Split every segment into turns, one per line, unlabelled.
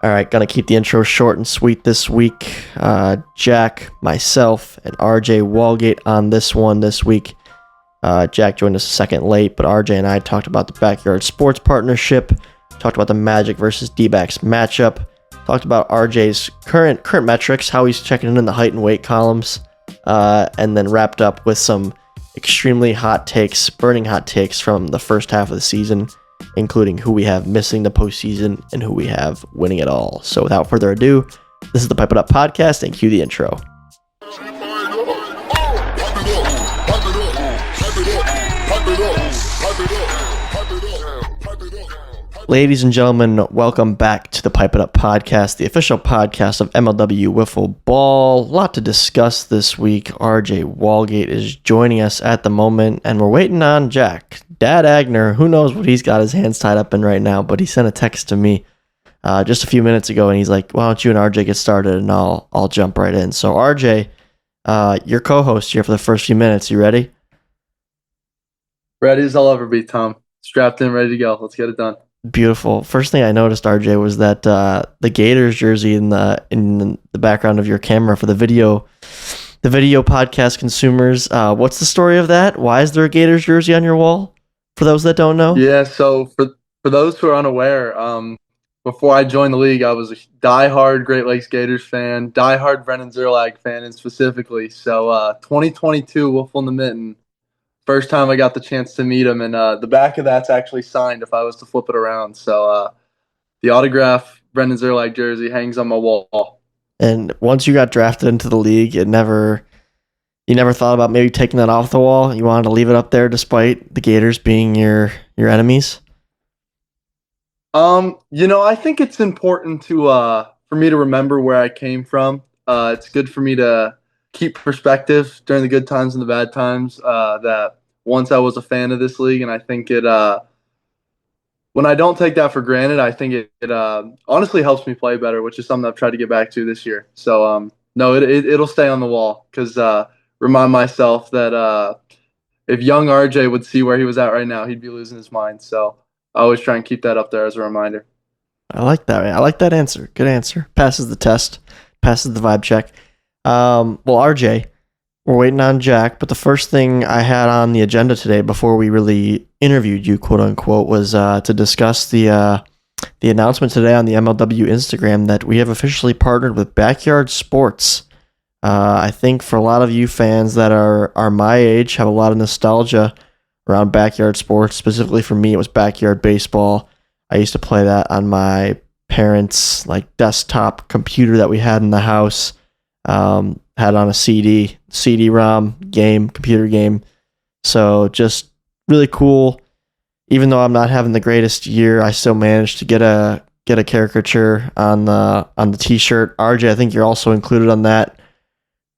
All right, gonna keep the intro short and sweet this week. Jack, myself, and RJ Walgate on this one this week. Jack joined us a second late, but RJ and I talked about the Backyard Sports Partnership, talked about the Magic versus D-backs matchup, talked about RJ's current metrics, how he's checking in the height and weight columns, and then wrapped up with some extremely hot takes, burning hot takes from the first half of the season, including who we have missing the postseason and who we have winning it all. So without further ado, this is the Pipe It Up podcast, and cue the intro. Ladies and gentlemen, welcome back to the Pipe It Up podcast, the official podcast of MLW Wiffle Ball. A lot to discuss this week. RJ Walgate is joining us at the moment, and we're waiting on Jack. Dad Agner, who knows what he's got his hands tied up in right now, but he sent a text to me just a few minutes ago, and he's like, why don't you and RJ get started, and I'll jump right in. So RJ, your co-host here for the first few minutes. You ready?
Ready as I'll ever be, Tom. Strapped in, ready to go. Let's get it done.
Beautiful. First thing I noticed, RJ, was that the Gators jersey in the background of your camera for the video podcast consumers. What's the story of that? Why is there a Gators jersey on your wall? For those that don't know.
Yeah. So for those who are unaware, before I joined the league, I was a diehard Great Lakes Gators fan, diehard Brennan Zerlag fan, and specifically. So 2022 Wolf on the Mitten. First time I got the chance to meet him, and the back of that's actually signed if I was to flip it around. So the autograph Brendan Zerlag jersey hangs on my wall.
And once you got drafted into the league, you never thought about maybe taking that off the wall? You wanted to leave it up there despite the Gators being your enemies?
I think it's important for me to remember where I came from. It's good for me to keep perspective during the good times and the bad times, that once I was a fan of this league, and I think it when I don't take that for granted, I think it honestly helps me play better, which is something I've tried to get back to this year. So no, it'll stay on the wall, because remind myself that if young RJ would see where he was at right now, he'd be losing his mind. So I always try and keep that up there as a reminder.
I like that. I like that answer. Good answer. Passes the test. Passes the vibe check. Well, RJ, we're waiting on Jack, but the first thing I had on the agenda today before we really interviewed you, quote unquote, was to discuss the announcement today on the MLW Instagram that we have officially partnered with Backyard Sports. I think for a lot of you fans that are my age, have a lot of nostalgia around Backyard Sports. Specifically for me, it was Backyard Baseball. I used to play that on my parents' desktop computer that we had in the house. Had on a CD-ROM game, computer game. So just really cool. Even though I'm not having the greatest year, I still managed to get a caricature on the t-shirt. RJ, I think you're also included on that.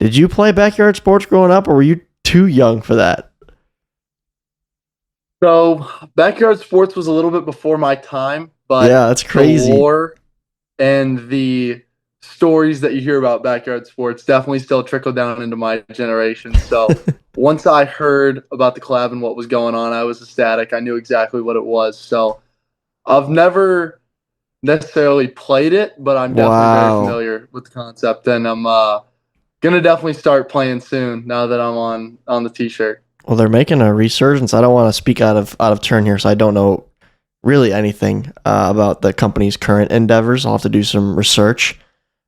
Did you play Backyard Sports growing up, or were you too young for that?
So Backyard Sports was a little bit before my time, but
yeah, that's crazy.
The lore and the stories that you hear about Backyard Sports definitely still trickle down into my generation. So once I heard about the collab and what was going on, I was ecstatic. I knew exactly what it was. So I've never necessarily played it, but I'm definitely very familiar with the concept, and I'm gonna definitely start playing soon now that I'm on the t-shirt.
Well, they're making a resurgence. I don't want to speak out of turn here, so I don't know really anything about the company's current endeavors. I'll have to do some research.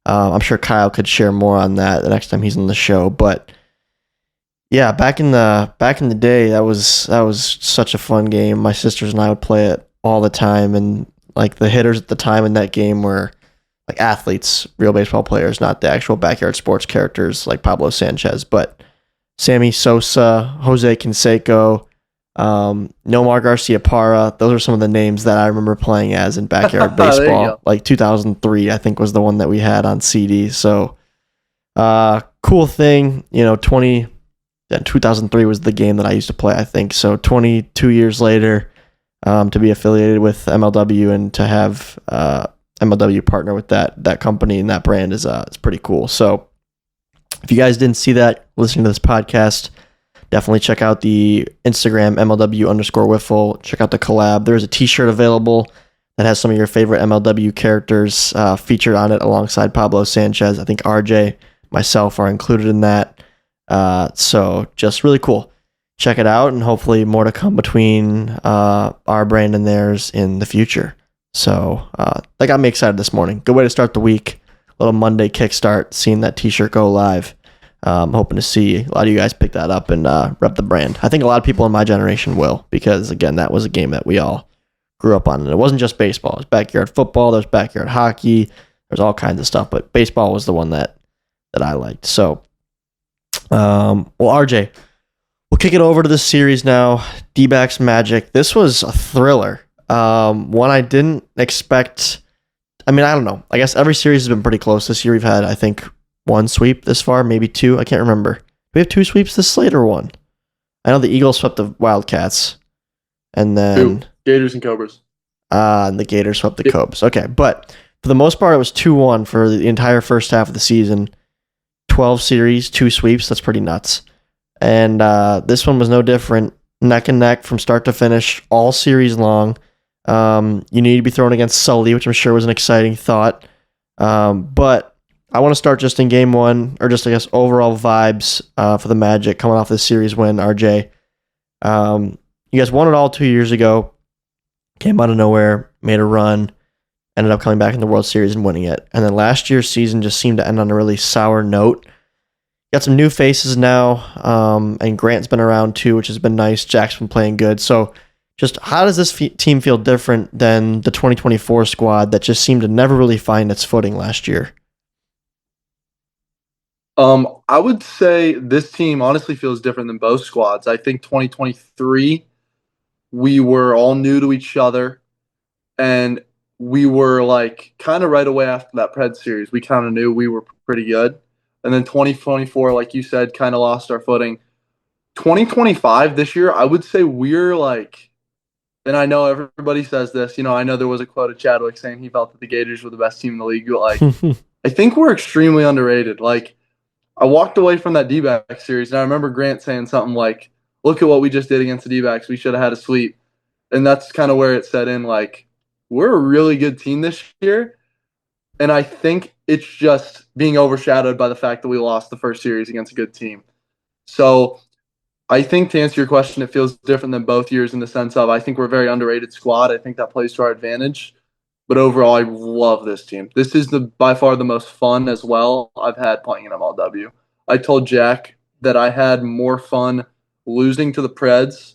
I'm sure Kyle could share more on that the next time he's on the show. But yeah, back in the day, that was such a fun game. My sisters and I would play it all the time, and the hitters at the time in that game were athletes, real baseball players, not the actual Backyard Sports characters like Pablo Sanchez, but Sammy Sosa, Jose Canseco, Nomar Garcia-Parra. Those are some of the names that I remember playing as in Backyard Baseball. 2003, I think, was the one that we had on CD. So, cool thing. 2003 was the game that I used to play, I think. So 22 years later, to be affiliated with MLW and to have MLW partner with that company and that brand is pretty cool. So if you guys didn't see that, listening to this podcast, definitely check out the Instagram MLW_Wiffle. Check out the collab. There's a t-shirt available. that has some of your favorite MLW characters featured on it alongside Pablo Sanchez. I think RJ, myself are included in that. So just really cool. Check it out, and hopefully more to come between our brand and theirs in the future. So that got me excited this morning. Good way to start the week. Little Monday kickstart, seeing that t-shirt go live. Hoping to see a lot of you guys pick that up and rep the brand. I think a lot of people in my generation will, because again, that was a game that we all grew up on. And it wasn't just baseball. It was backyard football, there's backyard hockey, there's all kinds of stuff, but baseball was the one that I liked. So well, RJ, we'll kick it over to this series now. D-backs Magic. This was a thriller. One I didn't expect. I mean, I don't know. I guess every series has been pretty close this year. We've had, I think, one sweep this far, maybe two. I can't remember. Do we have two sweeps this slate or one? I know the Eagles swept the Wildcats. And then...
Two. Gators and Cobras.
And the Gators swept the Cobs. Okay, but for the most part, it was 2-1 for the entire first half of the season. 12 series, 2 sweeps. That's pretty nuts. And this one was no different. Neck and neck from start to finish, all series long. You need to be thrown against Sully, which I'm sure was an exciting thought. But I want to start just in game one, or just, I guess, overall vibes for the Magic coming off this series win, RJ. You guys won it all 2 years ago. Came out of nowhere, made a run, ended up coming back in the World Series and winning it. And then last year's season just seemed to end on a really sour note. Got some new faces now, and Grant's been around too, which has been nice. Jack's been playing good. So just how does this team feel different than the 2024 squad that just seemed to never really find its footing last year?
I would say this team honestly feels different than both squads. I think 2023, we were all new to each other, and we were like kind of right away after that Pred series, we kind of knew we were pretty good. And then 2024, like you said, kind of lost our footing. 2025 this year, I would say we're like, and I know everybody says this, I know there was a quote of Chadwick saying he felt that the Gators were the best team in the league, but like, I think we're extremely underrated. Like, I walked away from that D-back series, and I remember Grant saying something like, look at what we just did against the D-backs. We should have had a sweep. And that's kind of where it set in. Like, we're a really good team this year, and I think it's just being overshadowed by the fact that we lost the first series against a good team. So I think to answer your question, it feels different than both years in the sense of I think we're a very underrated squad. I think that plays to our advantage. But overall, I love this team. This is by far the most fun as well I've had playing in MLW. I told Jack that I had more fun losing to the Preds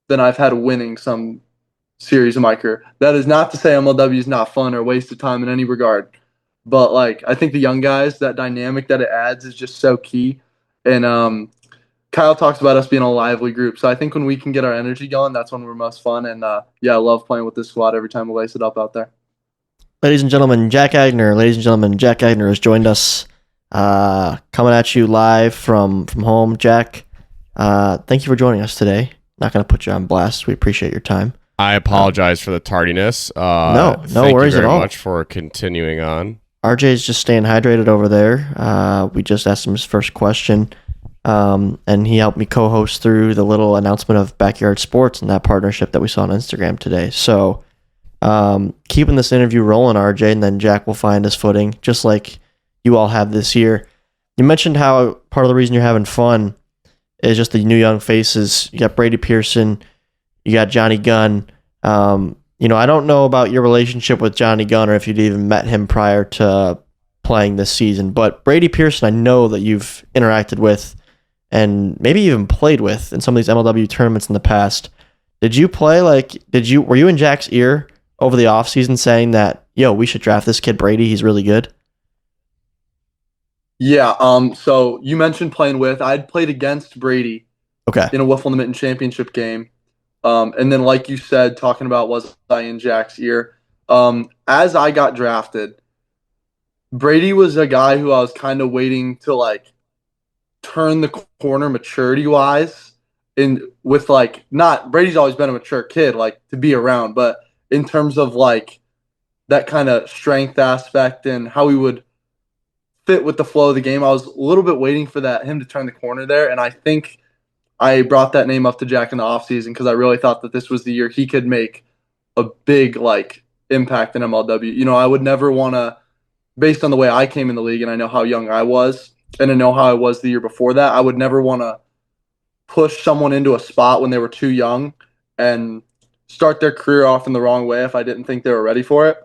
than I've had winning some series in my career. That is not to say MLW is not fun or a waste of time in any regard. But like, I think the young guys, that dynamic that it adds is just so key. And Kyle talks about us being a lively group. So I think when we can get our energy going, that's when we're most fun. And yeah, I love playing with this squad every time we lace it up out there.
Ladies and gentlemen, Jack Agner has joined us, coming at you live from home. Jack, thank you for joining us today. Not going to put you on blast. We appreciate your time.
I apologize for the tardiness.
No worries at all.
Thank you very much for continuing on.
RJ's just staying hydrated over there. We just asked him his first question, and he helped me co-host through the little announcement of Backyard Sports and that partnership that we saw on Instagram today. So keeping this interview rolling, RJ, and then Jack will find his footing, just like you all have this year. You mentioned how part of the reason you're having fun is just the new young faces. You got Brady Pearson, you got Johnny Gunn. I don't know about your relationship with Johnny Gunn or if you'd even met him prior to playing this season, but Brady Pearson, I know that you've interacted with and maybe even played with in some of these MLW tournaments in the past. Did you play were you in Jack's ear over the offseason saying that, yo, we should draft this kid Brady, he's really good?
Yeah, so you mentioned playing with. I'd played against Brady in a Wiffle in the Mitten championship game. And then, like you said, talking about was I in Jack's ear. As I got drafted, Brady was a guy who I was kind of waiting to, like, turn the corner maturity-wise. With, like, not – Brady's always been a mature kid, like, to be around. But in terms of, like, that kind of strength aspect and how he would fit with the flow of the game, I was a little bit waiting for him to turn the corner there. And I think I brought that name up to Jack in the offseason because I really thought that this was the year he could make a big, like, impact in MLW. You know, I would never want to, based on the way I came in the league and I know how young I was and I know how I was the year before that, I would never want to push someone into a spot when they were too young and start their career off in the wrong way if I didn't think they were ready for it.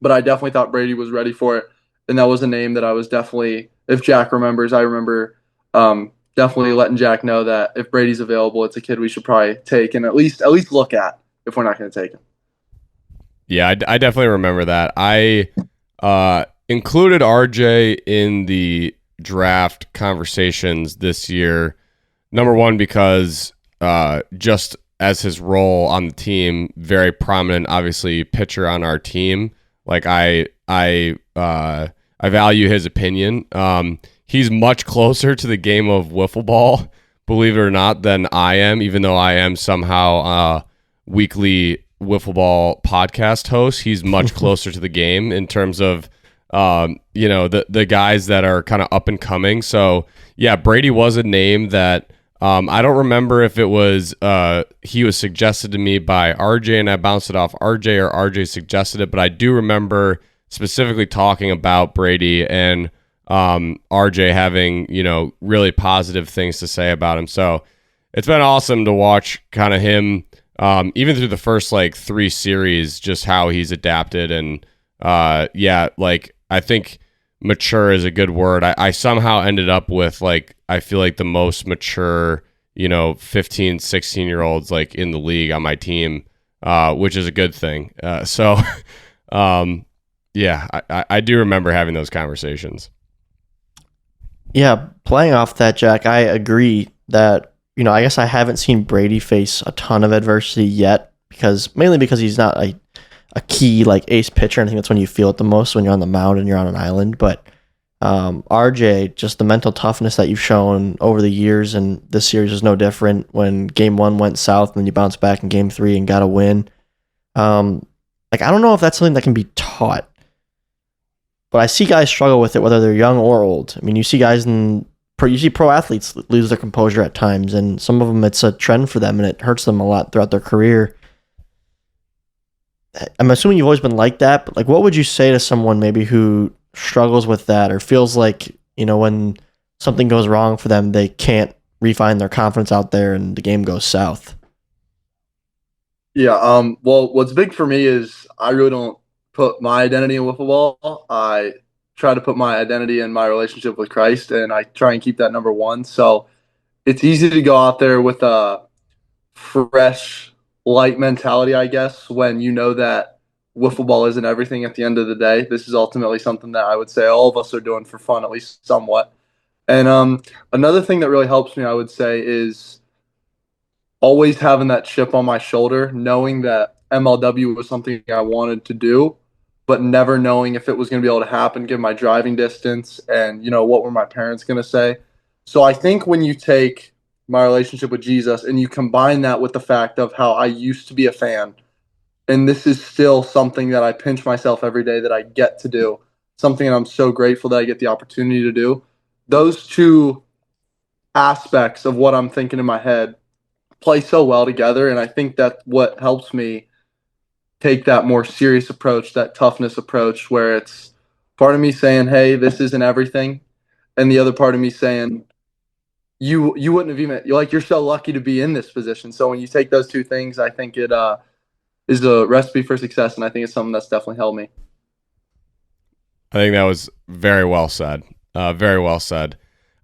But I definitely thought Brady was ready for it. And that was a name that I was definitely, if Jack remembers, I remember definitely letting Jack know that if Brady's available, it's a kid we should probably take and at least look at if we're not going to take him.
Yeah, I definitely remember that. I included RJ in the draft conversations this year. Number one, because just as his role on the team, very prominent, obviously, pitcher on our team. Like I value his opinion. He's much closer to the game of wiffle ball, believe it or not, than I am, even though I am somehow weekly wiffle ball podcast host. He's much closer to the game in terms of the guys that are kind of up and coming. So yeah, Brady was a name that I don't remember if it was he was suggested to me by RJ and I bounced it off RJ or RJ suggested it, but I do remember specifically talking about Brady and RJ having, really positive things to say about him. So it's been awesome to watch kind of him, even through the first like 3 series, just how he's adapted. And I think mature is a good word. I somehow ended up with I feel like the most mature, 15, 16-year-olds like in the league on my team, which is a good thing. I do remember having those conversations.
Yeah, playing off that, Jack, I agree that, I guess I haven't seen Brady face a ton of adversity yet mainly because he's not a key like ace pitcher. I think that's when you feel it the most, when you're on the mound and you're on an island. But RJ, just the mental toughness that you've shown over the years, and this series is no different. When game 1 went south and then you bounced back in game 3 and got a win. I don't know if that's something that can be taught, but I see guys struggle with it, whether they're young or old. I mean, you see guys you see pro athletes lose their composure at times, and some of them it's a trend for them and it hurts them a lot throughout their career. I'm assuming you've always been like that, but what would you say to someone maybe who struggles with that or feels like, when something goes wrong for them, they can't refine their confidence out there and the game goes south?
Yeah. Well, what's big for me is I really don't put my identity in wiffle ball. I try to put my identity in my relationship with Christ, and I try and keep that number one. So it's easy to go out there with a fresh, light mentality, I guess, when you know that wiffle ball isn't everything at the end of the day. This is ultimately something that I would say all of us are doing for fun, at least somewhat. And another thing that really helps me, I would say, is always having that chip on my shoulder, knowing that MLW was something I wanted to do, but never knowing if it was going to be able to happen, given my driving distance and, what were my parents going to say. So I think when you take my relationship with Jesus and you combine that with the fact of how I used to be a fan, and this is still something that I pinch myself every day that I get to do, something that I'm so grateful that I get the opportunity to do. Those two aspects of what I'm thinking in my head play so well together, and I think that's what helps me take that more serious approach, that toughness approach, where it's part of me saying, hey, this isn't everything, and the other part of me saying, you wouldn't have even, you're so lucky to be in this position. So when you take those two things, I think it is a recipe for success, and I think it's something that's definitely helped me.
I think that was very well said. Very well said.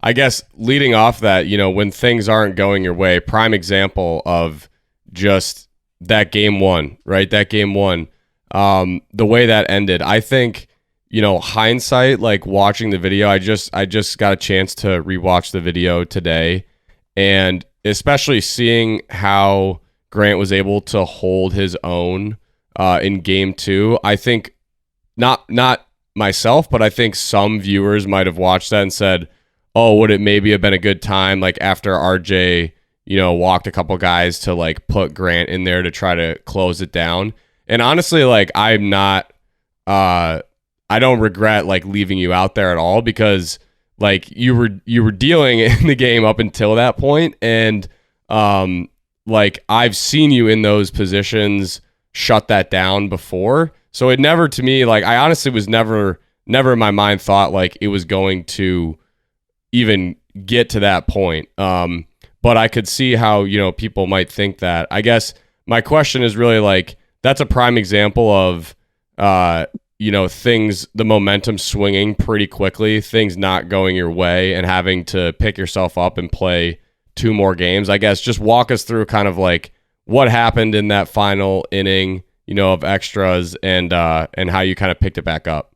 I guess leading off that, when things aren't going your way, prime example of just that game 1, right? That game 1, the way that ended, I think, hindsight, like watching the video, I just got a chance to rewatch the video today, and especially seeing how Grant was able to hold his own in game 2. I think not myself, but I think some viewers might have watched that and said, oh, would it maybe have been a good time, like after RJ, walked a couple guys to like put Grant in there to try to close it down. And honestly, like I'm not, I don't regret like leaving you out there at all, because like you were dealing in the game up until that point, and like I've seen you in those positions shut that down before. So it never, to me, like, I honestly was never in my mind thought like it was going to even get to that point. But I could see how, people might think that. I guess my question is really like, that's a prime example of, things, the momentum swinging pretty quickly, things not going your way and having to pick yourself up and play 2 more games. I guess just walk us through kind of like what happened in that final inning, of extras and how you kind of picked it back up.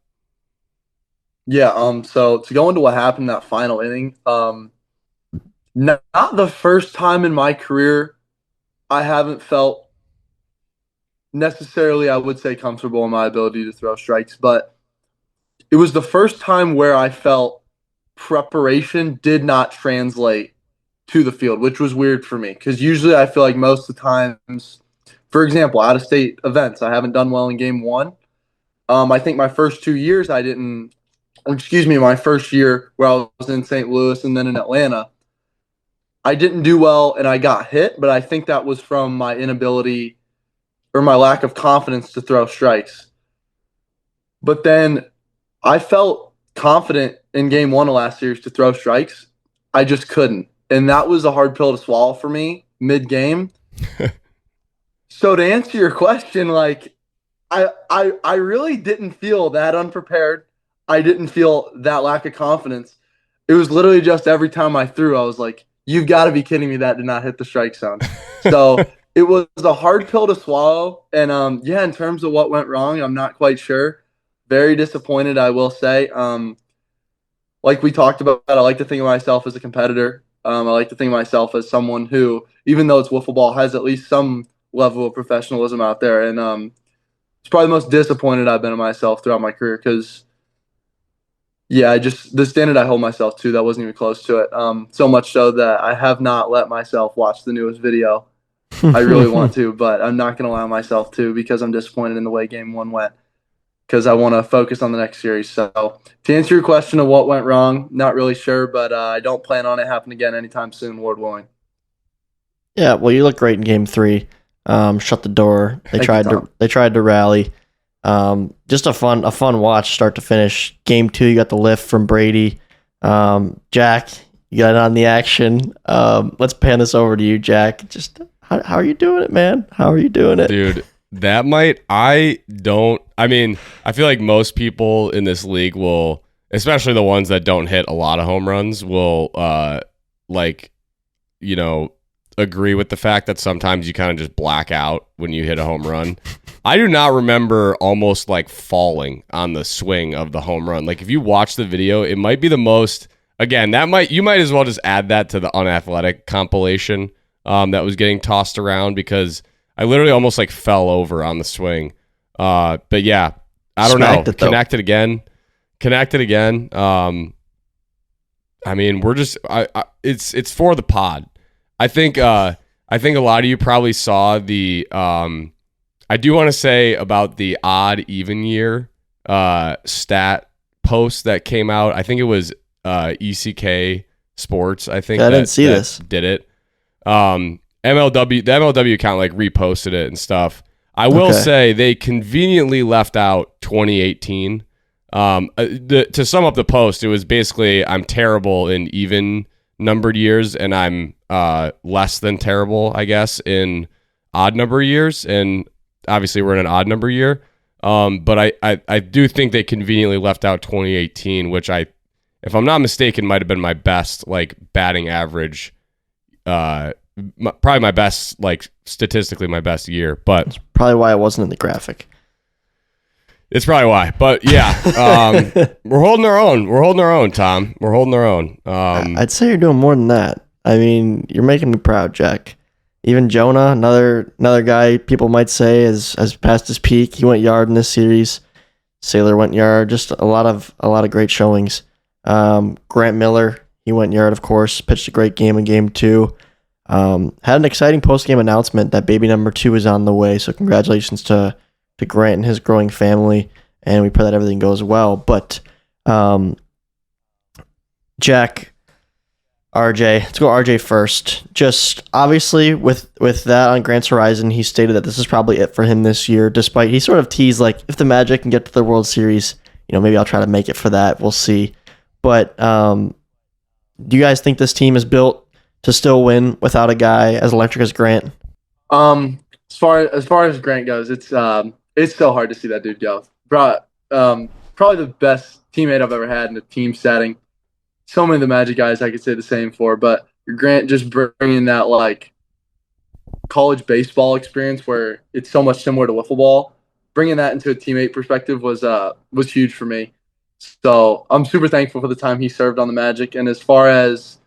Yeah, so to go into what happened in that final inning, not the first time in my career I haven't felt necessarily, I would say, comfortable in my ability to throw strikes, but it was the first time where I felt preparation did not translate to the field, which was weird for me because usually I feel like most of the times, for example, out of state events, I haven't done well in game 1. I think my first 2 years my first year where I was in St. Louis and then in Atlanta, I didn't do well and I got hit, but I think that was from my inability or my lack of confidence to throw strikes. But then I felt confident in game 1 of last series to throw strikes. I just couldn't. And that was a hard pill to swallow for me mid-game. So to answer your question, like I really didn't feel that unprepared. I didn't feel that lack of confidence. It was literally just every time I threw, I was like, you've got to be kidding me, that did not hit the strike zone. So it was a hard pill to swallow. And in terms of what went wrong, I'm not quite sure. Very disappointed, I will say. Like we talked about, I like to think of myself as a competitor. I like to think of myself as someone who, even though it's wiffle ball, has at least some level of professionalism out there. And it's probably the most disappointed I've been in myself throughout my career because, the standard I hold myself to, that wasn't even close to it. So much so that I have not let myself watch the newest video. I really want to, but I'm not going to allow myself to because I'm disappointed in the way game 1 went because I want to focus on the next series. So to answer your question of what went wrong, not really sure, but I don't plan on it happening again anytime soon, Lord willing.
Yeah, well, you look great in game 3. Shut the door. They tried to rally. Just a fun watch start to finish. Game 2, you got the lift from Brady. Jack, you got on the action. Let's pan this over to you, Jack. Just how are you doing it, man? How are you doing it?
Dude, I feel like most people in this league will, especially the ones that don't hit a lot of home runs, will agree with the fact that sometimes you kind of just black out when you hit a home run. I do not remember almost like falling on the swing of the home run. Like if you watch the video, it might be the most, again, you might as well just add that to the unathletic compilation that was getting tossed around because I literally almost like fell over on the swing. But yeah, I don't know. Connected again. We're just, it's for the pod. I think a lot of you probably saw the, I do want to say about the odd even year stat post that came out. I think it was ECK Sports. I think
I didn't see this.
Did it. The MLW account like reposted it and stuff. I will say they conveniently left out 2018. To sum up the post, it was basically I'm terrible in even numbered years and I'm less than terrible, I guess, in odd number years. And obviously we're in an odd number year. But I do think they conveniently left out 2018, which if I'm not mistaken, might have been my best like batting average. Probably my best, like statistically my best year, but
that's probably why it wasn't in the graphic.
It's probably why, but yeah, we're holding our own. We're holding our own, Tom. We're holding our own.
I'd say you're doing more than that. I mean, you're making me proud, Jack. Even Jonah, another guy people might say has passed his peak. He went yard in this series. Sailor went yard. Just a lot of great showings. Grant Miller, he went yard, of course. Pitched a great game in game 2. Had an exciting post-game announcement that baby number 2 is on the way. So congratulations to Grant and his growing family. And we pray that everything goes well. But Jack, RJ. Let's go RJ first. Just obviously with that on Grant's horizon, he stated that this is probably it for him this year, despite he sort of teased like if the Magic can get to the World Series, maybe I'll try to make it for that. We'll see. But do you guys think this team is built to still win without a guy as electric as Grant?
As far as Grant goes, it's so hard to see that dude go. Probably the best teammate I've ever had in a team setting. So many of the Magic guys I could say the same for, but Grant just bringing that like college baseball experience where it's so much similar to wiffle ball, bringing that into a teammate perspective was huge for me. So I'm super thankful for the time he served on the Magic. And as far as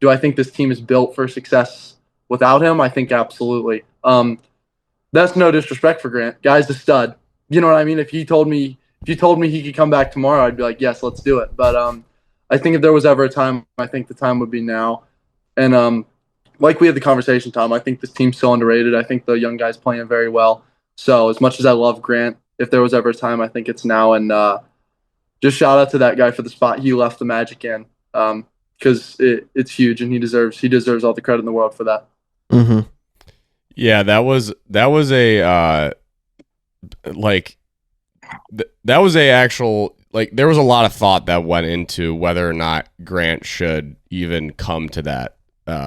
do I think this team is built for success without him, I think absolutely. That's no disrespect for Grant. Guy's a stud. You know what I mean? If you told me he could come back tomorrow, I'd be like, yes, let's do it. But I think if there was ever a time, I think the time would be now. And like we had the conversation, Tom, I think this team's so underrated. I think the young guys playing very well. So as much as I love Grant, if there was ever a time, I think it's now. And just shout out to that guy for the spot he left the Magic in, because it's huge and he deserves all the credit in the world for that.
Mm-hmm.
Yeah, that was a that was a actual, like, there was a lot of thought that went into whether or not Grant should even come to that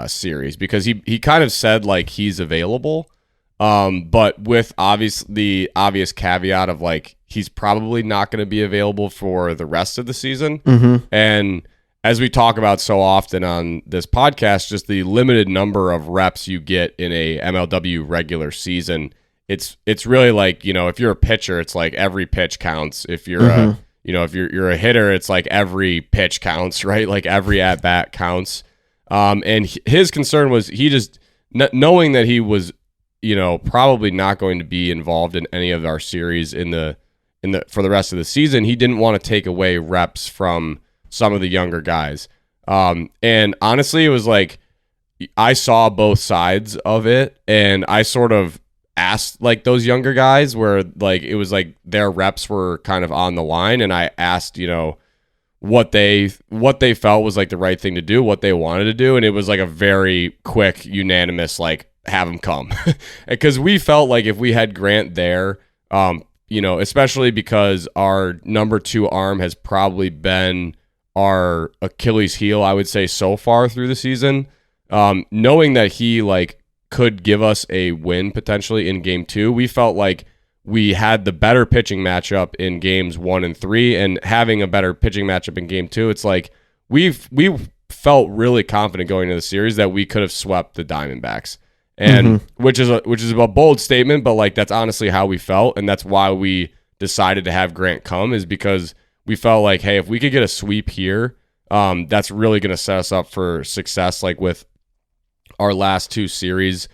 series, because he kind of said like he's available, but with the obvious caveat of like he's probably not going to be available for the rest of the season.
Mm-hmm.
And as we talk about so often on this podcast, just the limited number of reps you get in a MLW regular season, it's really like, if you're a pitcher, it's like every pitch counts. If you're if you're a hitter, it's like every pitch counts, right? Like every at bat counts. And his concern was he just knowing that he was, probably not going to be involved in any of our series for the rest of the season. He didn't want to take away reps from some of the younger guys. And honestly, it was like I saw both sides of it, and I sort of asked like those younger guys where like it was like their reps were kind of on the line, and I asked, what they felt was like the right thing to do, what they wanted to do, and it was like a very quick, unanimous like have him come, because we felt like if we had Grant there, especially because our number 2 arm has probably been our Achilles heel, I would say, so far through the season, knowing that he like could give us a win potentially in game 2, we felt like we had the better pitching matchup in games 1 and 3, and having a better pitching matchup in game 2, it's like we felt really confident going into the series that we could have swept the Diamondbacks, and which is a bold statement, but like that's honestly how we felt, and that's why we decided to have Grant come, is because we felt like, hey, if we could get a sweep here, that's really going to set us up for success, like with our last 2 series,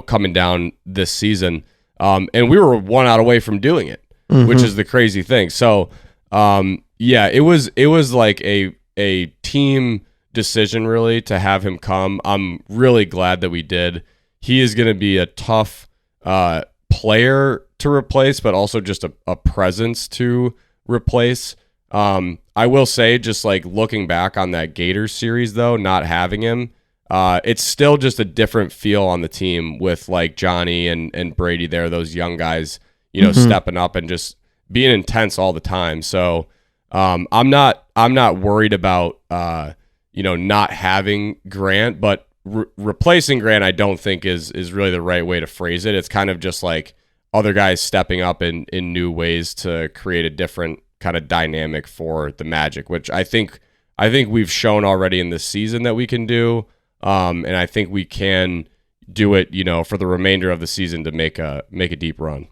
coming down this season. And we were 1 out away from doing it, which is the crazy thing. So, yeah, it was like a team decision really to have him come. I'm really glad that we did. He is going to be a tough player to replace, but also just a presence to replace. I will say, just like looking back on that Gators series though, not having him, it's still just a different feel on the team with like Johnny and Brady there, those young guys, stepping up and just being intense all the time. So I'm not worried about not having Grant, but replacing Grant I don't think is really the right way to phrase it. It's kind of just like other guys stepping up in new ways to create a different kind of dynamic for the Magic, which I think we've shown already in this season that we can do. And I think we can do it, for the remainder of the season to make a deep run.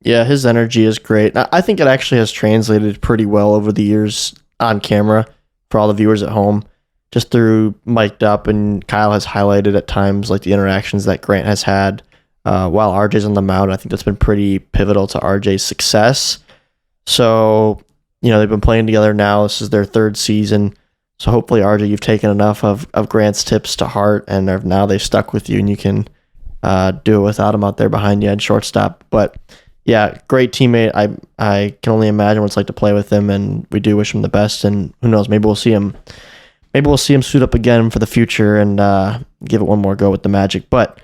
Yeah, his energy is great. I think it actually has translated pretty well over the years on camera for all the viewers at home, just through mic'd up, and Kyle has highlighted at times like the interactions that Grant has had while RJ's on the mound. I think that's been pretty pivotal to RJ's success. So, they've been playing together now. This is their 3rd season. So hopefully, RJ, you've taken enough of Grant's tips to heart, and now they've stuck with you, and you can do it without him out there behind you at shortstop. But yeah, great teammate. I can only imagine what it's like to play with him, and we do wish him the best. And who knows, maybe we'll see him maybe we'll see him suit up again for the future and give it one more go with the Magic. But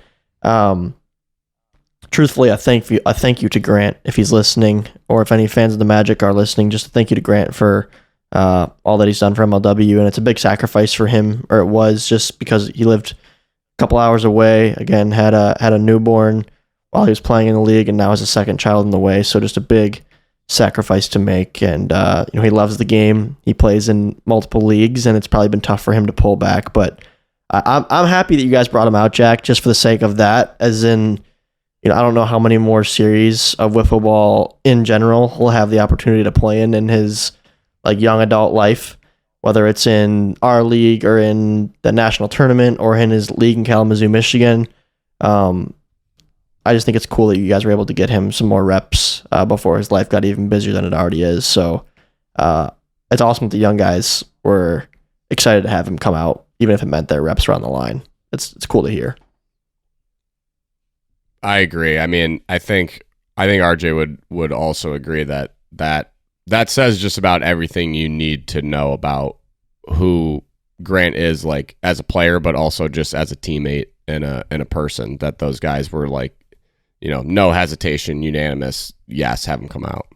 truthfully, I thank you to Grant if he's listening, or if any fans of the Magic are listening. Just a thank you to Grant for all that he's done for MLW, and it's a big sacrifice for him, or it was, just because he lived a couple hours away. Again, had a newborn while he was playing in the league, and now has a second child in the way. So just a big sacrifice to make. And he loves the game. He plays in multiple leagues, and it's probably been tough for him to pull back. But I'm happy that you guys brought him out, Jack, just for the sake of that. As in, I don't know how many more series of wiffle ball in general he'll have the opportunity to play in his young adult life, whether it's in our league or in the national tournament or in his league in Kalamazoo, Michigan. I just think it's cool that you guys were able to get him some more reps before his life got even busier than it already is. So it's awesome that the young guys were excited to have him come out, even if it meant their reps were on the line. It's cool to hear.
I agree. I mean, I think RJ would also agree that says just about everything you need to know about who Grant is, as a player, but also just as a teammate and a person. That those guys were no hesitation, unanimous. Yes, have him come out.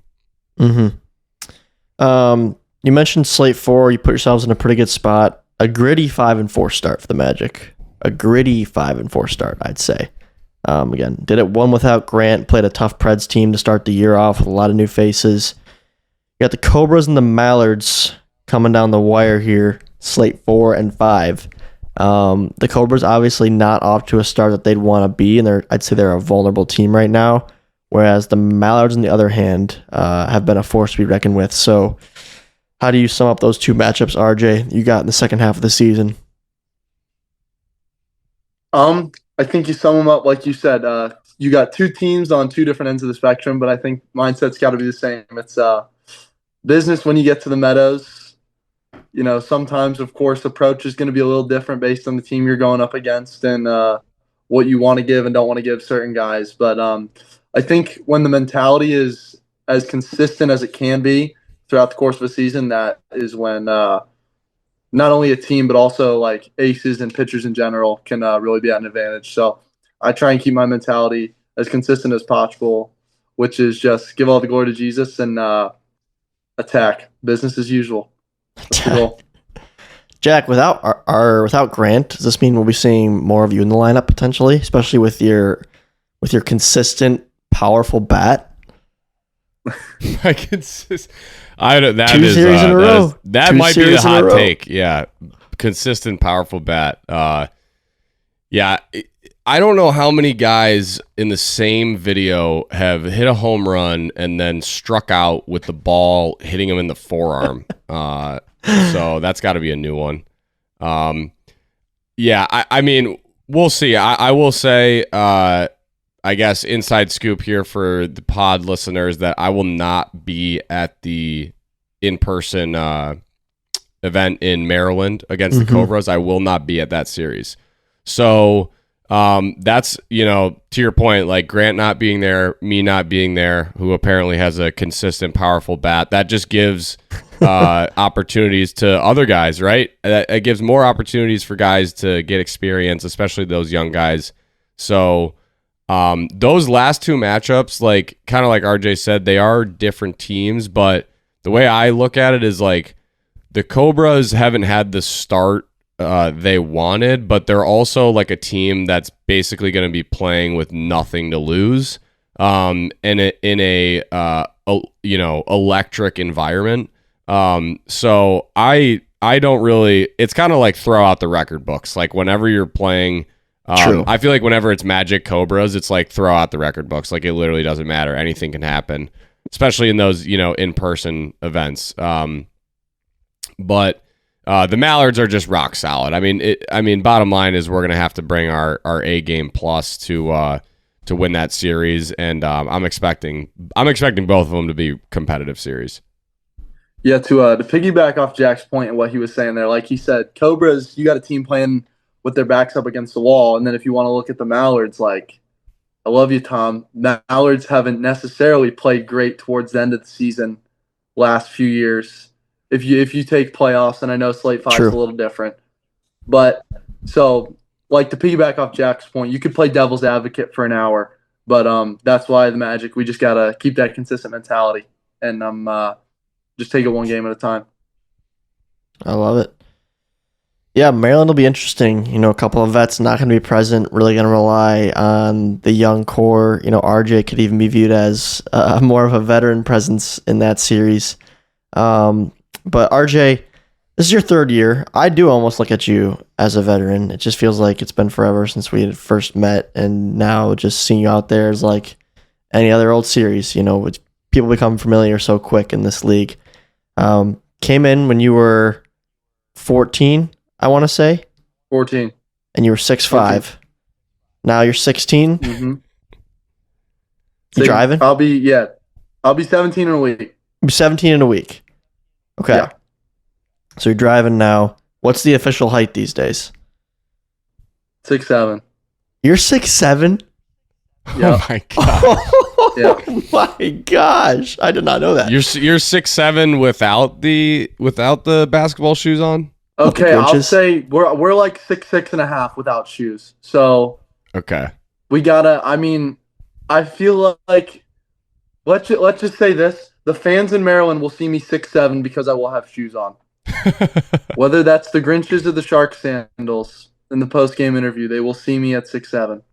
Mm-hmm. You mentioned slate 4. You put yourselves in a pretty good spot. A gritty 5-4 start for the Magic. A gritty 5-4 start, I'd say. Again, did it one without Grant. Played a tough Preds team to start the year off with a lot of new faces. You got the Cobras and the Mallards coming down the wire here. Slate 4 and 5. The Cobras obviously not off to a start that they'd want to be, and I'd say they're a vulnerable team right now. Whereas the Mallards, on the other hand, have been a force to be reckoned with. So, how do you sum up those two matchups, RJ, you got in the second half of the season?
I think you sum them up like you said. You got two teams on two different ends of the spectrum, but I think mindset's got to be the same. It's business when you get to the Meadows. Sometimes, of course, approach is going to be a little different based on the team you're going up against and what you want to give and don't want to give certain guys. But I think when the mentality is as consistent as it can be throughout the course of a season, that is when not only a team, but also aces and pitchers in general can really be at an advantage. So I try and keep my mentality as consistent as possible, which is just give all the glory to Jesus and attack. Business as usual.
Jack, without Grant, does this mean we'll be seeing more of you in the lineup potentially, especially with your consistent, powerful bat?
That
Two series in a row.
That might be the hot take. Yeah, consistent, powerful bat. Yeah, I don't know how many guys in the same video have hit a home run and then struck out with the ball hitting him in the forearm. So that's got to be a new one. Yeah, I mean, we'll see. I will say, I guess, inside scoop here for the pod listeners that I will not be at the in-person event in Maryland against the Cobras. I will not be at that series. So that's, to your point, Grant not being there, me not being there, who apparently has a consistent, powerful bat, that just gives opportunities to other guys, right? It gives more opportunities for guys to get experience, especially those young guys. So those last two matchups, kind of like RJ said, they are different teams, but the way I look at it is the Cobras haven't had the start they wanted, but they're also a team that's basically going to be playing with nothing to lose in a electric environment. So I don't really, it's kind of throw out the record books. Whenever you're playing, I feel whenever it's Magic Cobras, it's throw out the record books. It literally doesn't matter. Anything can happen, especially in those, in-person events. But the Mallards are just rock solid. I mean, bottom line is we're going to have to bring our A game plus to win that series. And I'm expecting both of them to be competitive series.
Yeah, to piggyback off Jack's point and what he was saying there, like he said, Cobras, you got a team playing with their backs up against the wall. And then if you want to look at the Mallards, I love you, Tom. Mallards haven't necessarily played great towards the end of the season last few years. if you take playoffs, and I know Slate 5 is
True.
a little different. But so like to piggyback off Jack's point, you could play devil's advocate for an hour, but that's why the Magic, we just gotta keep that consistent mentality and just take it one game at a time.
I love it. Yeah, Maryland will be interesting. A couple of vets not going to be present. Really going to rely on the young core. RJ could even be viewed as more of a veteran presence in that series. But RJ, this is your third year. I do almost look at you as a veteran. It just feels like it's been forever since we had first met, and now just seeing you out there is like any other old series. Which people become familiar so quick in this league. Came in when you were 14. I want to say
14.
And you were 6'5". Now you're 16.
Mm-hmm.
You driving?
I'll be 17 in a week.
You're 17 in a week. Okay.
Yeah.
So you're driving now. What's the official height these days?
6'7".
You're 6'7"?
Yeah.
Oh my god.
Oh my gosh. I did not know that.
You're 6'7" without the basketball shoes on?
Okay, I'll say we're like 6'6.5" without shoes. So
Okay.
we gotta. I mean, I feel like let's just say this: the fans in Maryland will see me 6'7" because I will have shoes on. Whether that's the Grinches or the Shark sandals in the post game interview, they will see me at 6'7".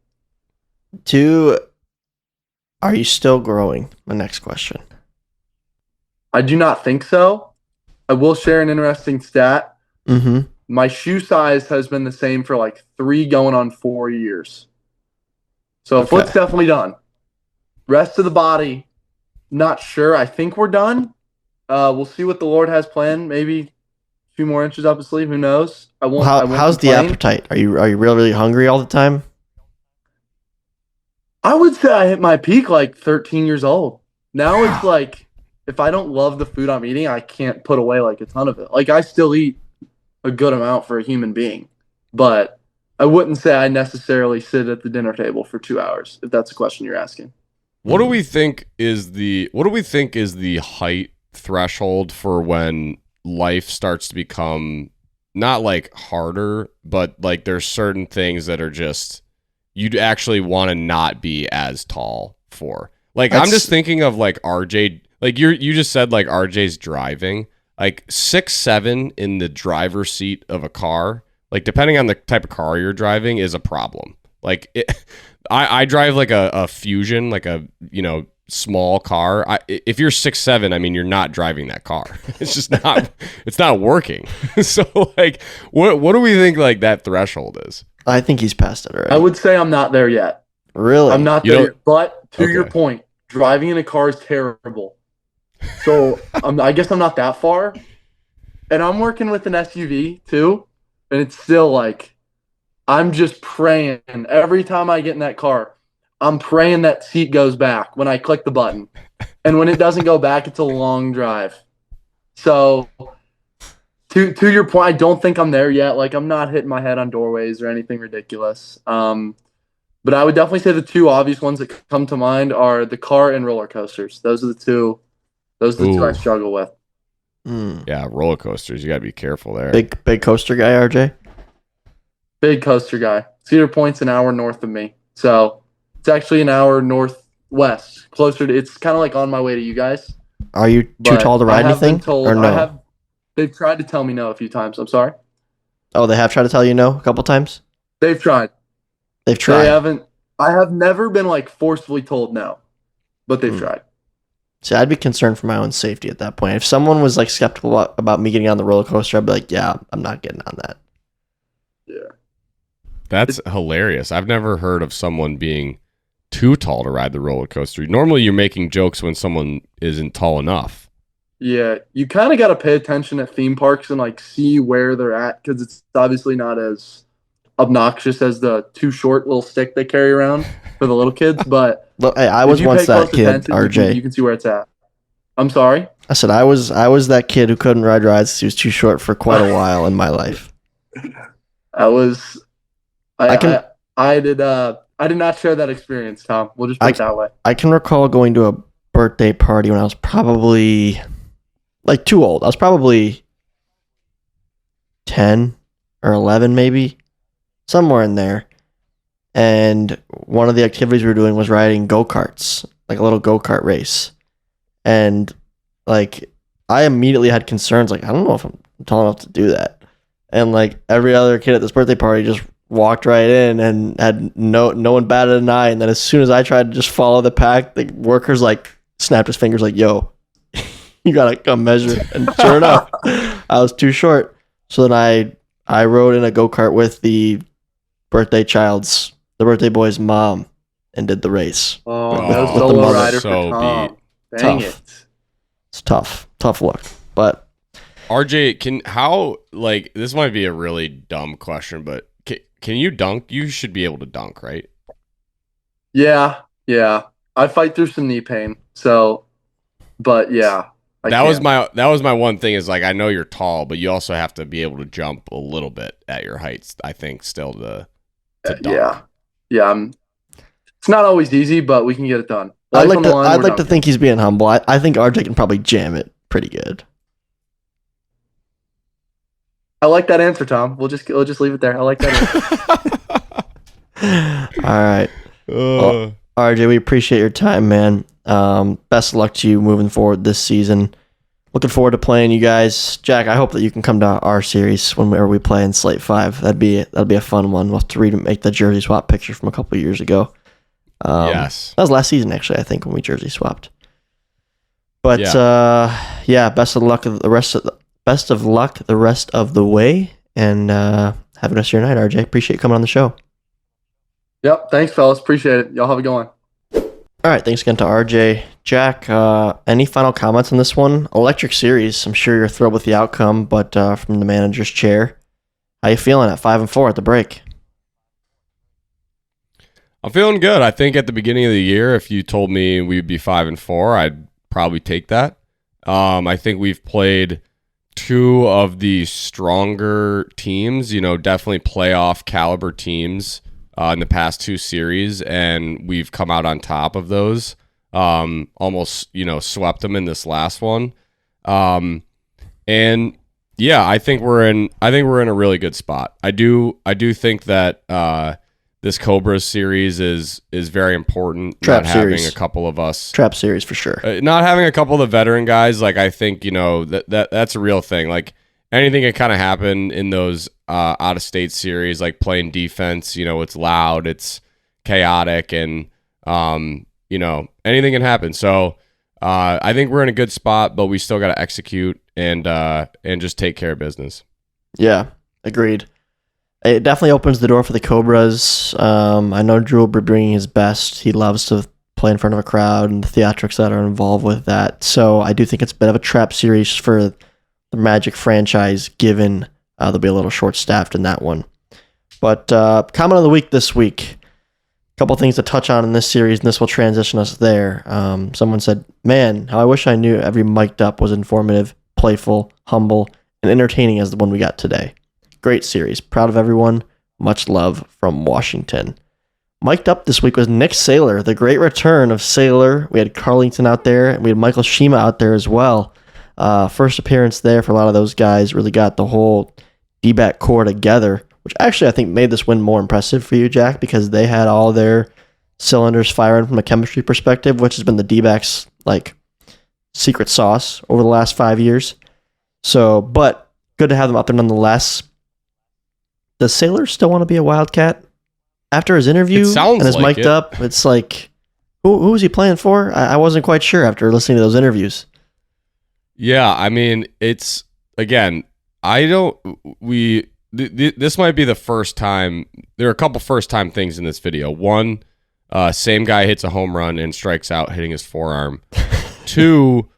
Are you still growing? My next question.
I do not think so. I will share an interesting stat.
Mm-hmm.
My shoe size has been the same for like 3 going on 4 years. So foot's definitely done. Rest of the body, not sure. I think we're done. We'll see what the Lord has planned. Maybe a few more inches up his sleeve. Who knows?
How's the appetite? Are you really, really hungry all the time?
I would say I hit my peak like 13 years old. Now it's like if I don't love the food I'm eating, I can't put away like a ton of it. Like I still eat a good amount for a human being, but I wouldn't say I necessarily sit at the dinner table for 2 hours, if that's the question you're asking.
What do we think is the height threshold for when life starts to become not like harder, but like there's certain things that are just you'd actually want to not be as tall for? Like I'm just thinking of like RJ, like you just said like RJ's driving. Like 6'7" in the driver's seat of a car, like depending on the type of car you're driving, is a problem. Like I drive like a Fusion, like a small car. If you're 6'7", I mean you're not driving that car. It's just not. It's not working. So like, what do we think like that threshold is?
I think he's past it already.
I would say I'm not there yet.
Really?
I'm not there yet. But to your point, driving in a car is terrible. So I guess I'm not that far. And I'm working with an SUV too. And it's still like, I'm just praying. Every time I get in that car, I'm praying that seat goes back when I click the button. And when it doesn't go back, it's a long drive. So to your point, I don't think I'm there yet. Like I'm not hitting my head on doorways or anything ridiculous. But I would definitely say the 2 obvious ones that come to mind are the car and roller coasters. Those are the two I struggle with.
Yeah, roller coasters. You got to be careful there.
Big coaster guy, RJ?
Big coaster guy. Cedar Point's an hour north of me. So it's actually an hour northwest. Closer to, it's kind of like on my way to you guys.
Are you too tall to ride anything? Or no?
They've tried to tell me no a few times. I'm sorry.
Oh, they have tried to tell you no a couple times?
They've tried.
They've tried.
They haven't. I have never been like forcefully told no, but they've tried.
See, I'd be concerned for my own safety at that point. If someone was like skeptical about me getting on the roller coaster, I'd be like, yeah, I'm not getting on that.
Yeah.
That's hilarious. I've never heard of someone being too tall to ride the roller coaster. Normally you're making jokes when someone isn't tall enough.
Yeah, you kind of got to pay attention at theme parks and like see where they're at, because it's obviously not as obnoxious as the too short little stick they carry around for the little kids. But
look, hey, I was once that kid, RJ.
You can see where it's at. I'm sorry?
I said I was that kid who couldn't ride rides because he was too short for quite a while in my life.
I did not share that experience, Tom. We'll just put it that way.
I can recall going to a birthday party when I was probably like too old. I was probably 10 or 11 maybe, somewhere in there. And one of the activities we were doing was riding go-karts, like a little go-kart race. And like I immediately had concerns, like I don't know if I'm tall enough to do that. And like every other kid at this birthday party just walked right in and had no one batted an eye. And then as soon as I tried to just follow the pack, the workers like snapped his fingers like, yo, you gotta come measure. And sure enough, I was too short. So then I rode in a go-kart with the birthday boy's mom and did the race.
Oh,
Oh,
that was
with the
solo
mother.
rider
So
for Tom.
beat.
Dang
Tough.
it.
It's tough look. But
RJ, this might be a really dumb question, but can you dunk? You should be able to dunk, right?
Yeah. I fight through some knee pain. So, but yeah.
That was my one thing is like I know you're tall, but you also have to be able to jump a little bit at your heights, I think, still to dunk.
Yeah. It's not always easy, but we can get it done.
I'd
Life on the line,
like
we're
to
dunking.
think he's being humble. I think RJ can probably jam it pretty good.
I like that answer, Tom. We'll just leave it there. I like that answer.
All right. Well, RJ, we appreciate your time, man. Best of luck to you moving forward this season. Looking forward to playing you guys. Jack, I hope that you can come to our series whenever we play in Slate 5. That'd be a fun one. We'll have to remake the jersey swap picture from a couple of years ago.
Yes.
That was last season, actually, I think, when we jersey swapped. But best of luck the rest of the way, and have a rest of your night, RJ. Appreciate you coming on the show.
Yep. Thanks, fellas. Appreciate it. Y'all have a good one.
All right, thanks again to RJ. Jack, any final comments on this one? Electric series. I'm sure you're thrilled with the outcome, but from the manager's chair, how you feeling at 5-4 at the break?
I'm feeling good. I think at the beginning of the year, if you told me we'd be 5-4, I'd probably take that. I think we've played two of the stronger teams, definitely playoff caliber teams in the past two series, and we've come out on top of those. Almost, swept them in this last one. And yeah, I think we're in a really good spot. I do think that this Cobras series is very important.
Trap
not
series.
having a couple of us.
Trap series for sure.
Not having a couple of the veteran guys, like I think that's a real thing. Like anything can kind of happen in those out of state series, like playing defense. It's loud, it's chaotic, and anything can happen. So I think we're in a good spot, but we still got to execute and just take care of business.
Yeah, agreed. It definitely opens the door for the Cobras. I know Drew will be bringing his best. He loves to play in front of a crowd and the theatrics that are involved with that. So I do think it's a bit of a trap series for the Magic franchise, given they'll be a little short-staffed in that one. But comment of the week this week. A couple things to touch on in this series, and this will transition us there. Someone said, man, how I wish I knew every mic'd up was informative, playful, humble, and entertaining as the one we got today. Great series. Proud of everyone. Much love from Washington. Mic'd up this week was Nick Saylor, the great return of Saylor. We had Carlington out there, and we had Michael Shima out there as well. First appearance there for a lot of those guys. Really got the whole D-back core together, which actually I think made this win more impressive for you, Jack, because they had all their cylinders firing from a chemistry perspective, which has been the D-backs' secret sauce over the last 5 years. So, but good to have them out there nonetheless. Does Saylor still want to be a Wildcat? After his interview and his mic'd up, it's like, who was he playing for? I wasn't quite sure after listening to those interviews.
Yeah, I mean, it's, again, this might be the first time. There are a couple first time things in this video. One, same guy hits a home run and strikes out hitting his forearm. Two,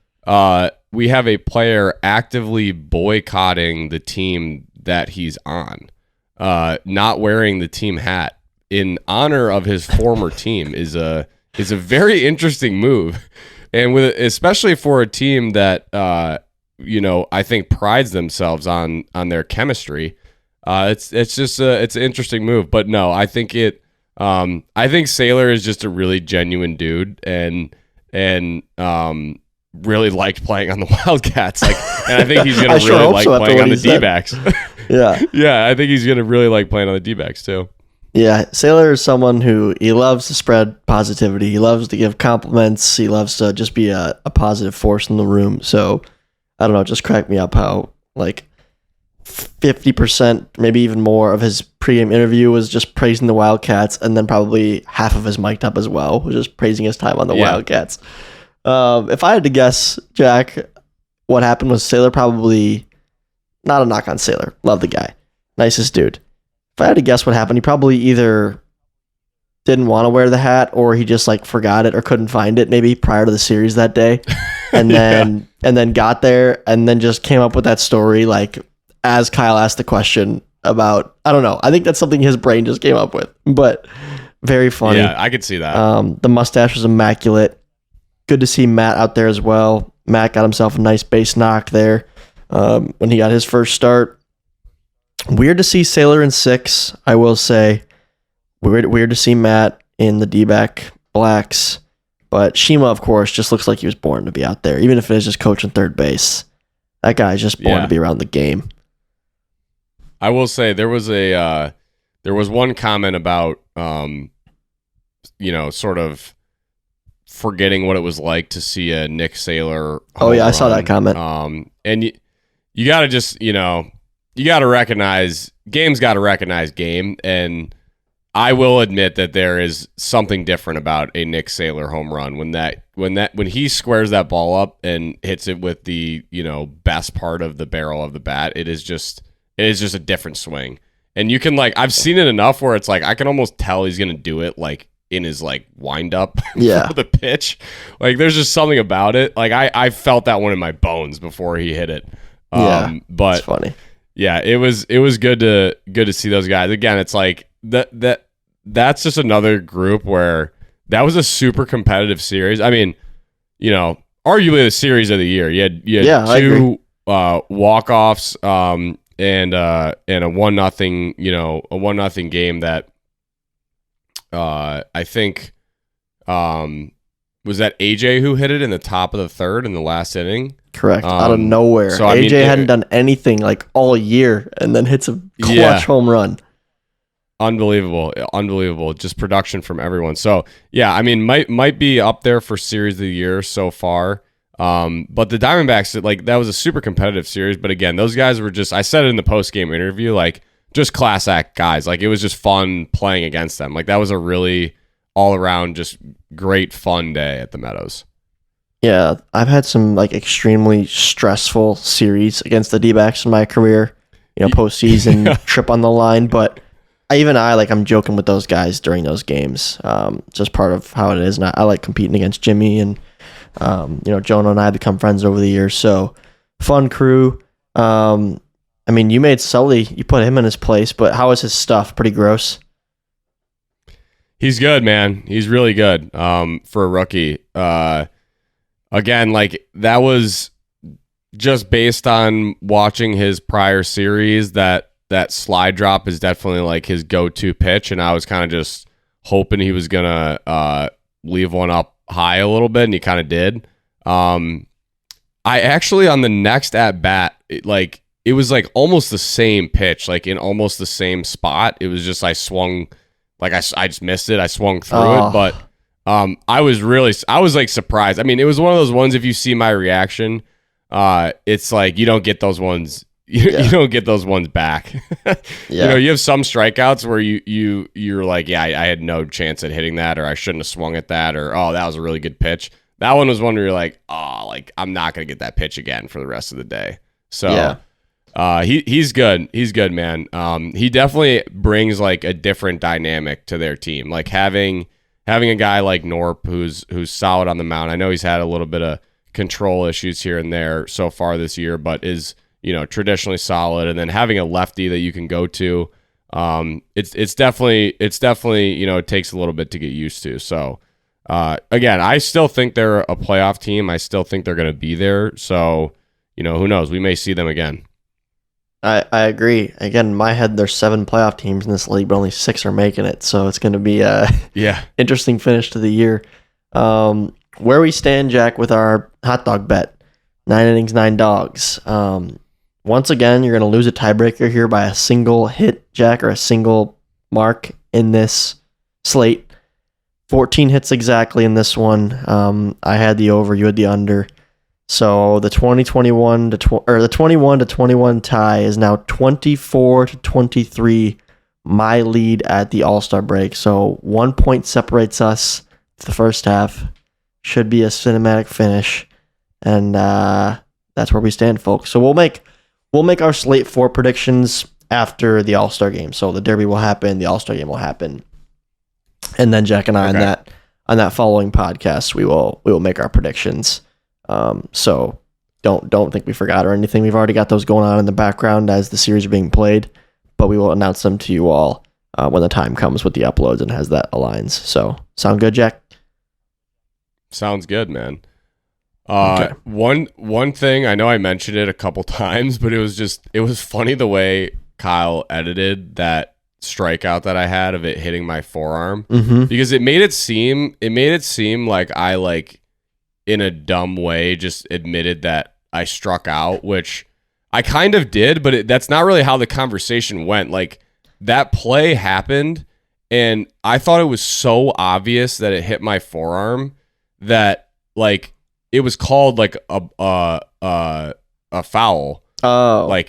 we have a player actively boycotting the team that he's on, not wearing the team hat in honor of his former team is a very interesting move, and especially for a team that I think prides themselves on their chemistry. It's an interesting move, but no, I think Saylor is just a really genuine dude, and really liked playing on the Wildcats. Like, and I think he's gonna
I
really like
so after
playing
what
on
he
the
said.
D-backs.
Yeah.
Yeah, I think he's gonna really like playing on the D-backs too.
Yeah, Sailor is someone who he loves to spread positivity. He loves to give compliments. He loves to just be a positive force in the room. So I don't know, it just cracked me up how like 50%, maybe even more of his pregame interview was just praising the Wildcats, and then probably half of his mic'd up as well was just praising his time on the Wildcats. If I had to guess, Jack, what happened was Sailor probably, not a knock on Sailor, love the guy, nicest dude. If I had to guess what happened, he probably either didn't want to wear the hat or he just like forgot it or couldn't find it maybe prior to the series that day. And then got there and then just came up with that story like as Kyle asked the question about, I don't know. I think that's something his brain just came up with, but very funny.
Yeah, I could see that.
The mustache was immaculate. Good to see Matt out there as well. Matt got himself a nice base knock there when he got his first start. Weird to see Sailor in 6, I will say. Weird to see Matt in the D-back blacks. But Shima, of course, just looks like he was born to be out there, even if it is just coaching third base. That guy's just born to be around the game.
I will say there was one comment about sort of forgetting what it was like to see a Nick Sailor.
Oh yeah, I saw that comment.
And you got to just you got to recognize game's got to recognize game, and I will admit that there is something different about a Nick Sailor home run when he squares that ball up and hits it with the best part of the barrel of the bat. It is just a different swing, and you can I've seen it enough where it's like I can almost tell he's gonna do it like in his wind up for the pitch. Like there's just something about it. Like I felt that one in my bones before he hit it. But
it's funny.
Yeah, it was good to see those guys again. It's like that's just another group where that was a super competitive series. I mean, arguably the series of the year. You had two walk-offs and a 1-0 game that I think was that AJ who hit it in the top of the third in the last inning.
Correct. Out of nowhere. So, AJ hadn't done anything all year and then hits a clutch home run. Unbelievable. Just production from everyone. So, yeah, I mean, might be up there for series of the year so far. But the Diamondbacks, that was a super competitive series. But again, those guys were just, I said it in the post-game interview, just class act guys. It was just fun playing against them. That was a really all-around just great fun day at the Meadows. Yeah, I've had some extremely stressful series against the D-backs in my career. Postseason trip on the line, but I'm joking with those guys during those games. Just part of how it is, and I like competing against Jimmy, and Jonah and I have become friends over the years. So fun crew. I mean, you made Sully, you put him in his place, but how is his stuff? Pretty gross.
He's good, man. He's really good for a rookie. Again, that was just based on watching his prior series, that slide drop is definitely his go-to pitch, and I was kind of just hoping he was going to leave one up high a little bit, and he kind of did. I actually, on the next at-bat, it was almost the same pitch, in almost the same spot. It was just I swung, I just missed it. I swung through it, but I was surprised. I mean, it was one of those ones, if you see my reaction, it's you don't get those ones. You don't get those ones back. You have some strikeouts where you're I had no chance at hitting that, or I shouldn't have swung at that, or that was a really good pitch. That one was one where you're I'm not gonna get that pitch again for the rest of the day. So he's good. He's good, man. He definitely brings a different dynamic to their team. Having a guy like Norp who's solid on the mound. I know he's had a little bit of control issues here and there so far this year, but is traditionally solid. And then having a lefty that you can go to, it's definitely it takes a little bit to get used to. So again, I still think they're a playoff team. I still think they're going to be there. So who knows? We may see them again.
I agree. Again, in my head, there's 7 playoff teams in this league, but only 6 are making it. So it's going to be a interesting finish to the year. where we stand, Jack, with our hot dog bet. 9 innings, 9 dogs. Once again, you're going to lose a tiebreaker here by a single hit, Jack, or a single mark in this slate. 14 hits exactly in this one. I had the over, you had the under. So the 21 to 21 tie is now 24 to 23. My lead at the All-Star break. So 1 point separates us to the first half. Should be a cinematic finish. And that's where we stand, folks. So we'll make our slate 4 predictions after the All-Star game. So the Derby will happen, the All-Star game will happen. And then Jack and I on that following podcast, we will make our predictions. So don't think we forgot or anything. We've already got those going on in the background as the series are being played, but we will announce them to you all when the time comes with the uploads and as that aligns. So sound good, Jack?
Sounds good, man.
Okay.
One thing, I know I mentioned it a couple times, but it was funny the way Kyle edited that strikeout that I had of it hitting my forearm, because it made it seem like I in a dumb way just admitted that I struck out, which I kind of did, but that's not really how the conversation went. Like, that play happened and I thought it was so obvious that it hit my forearm that it was called a foul. Oh.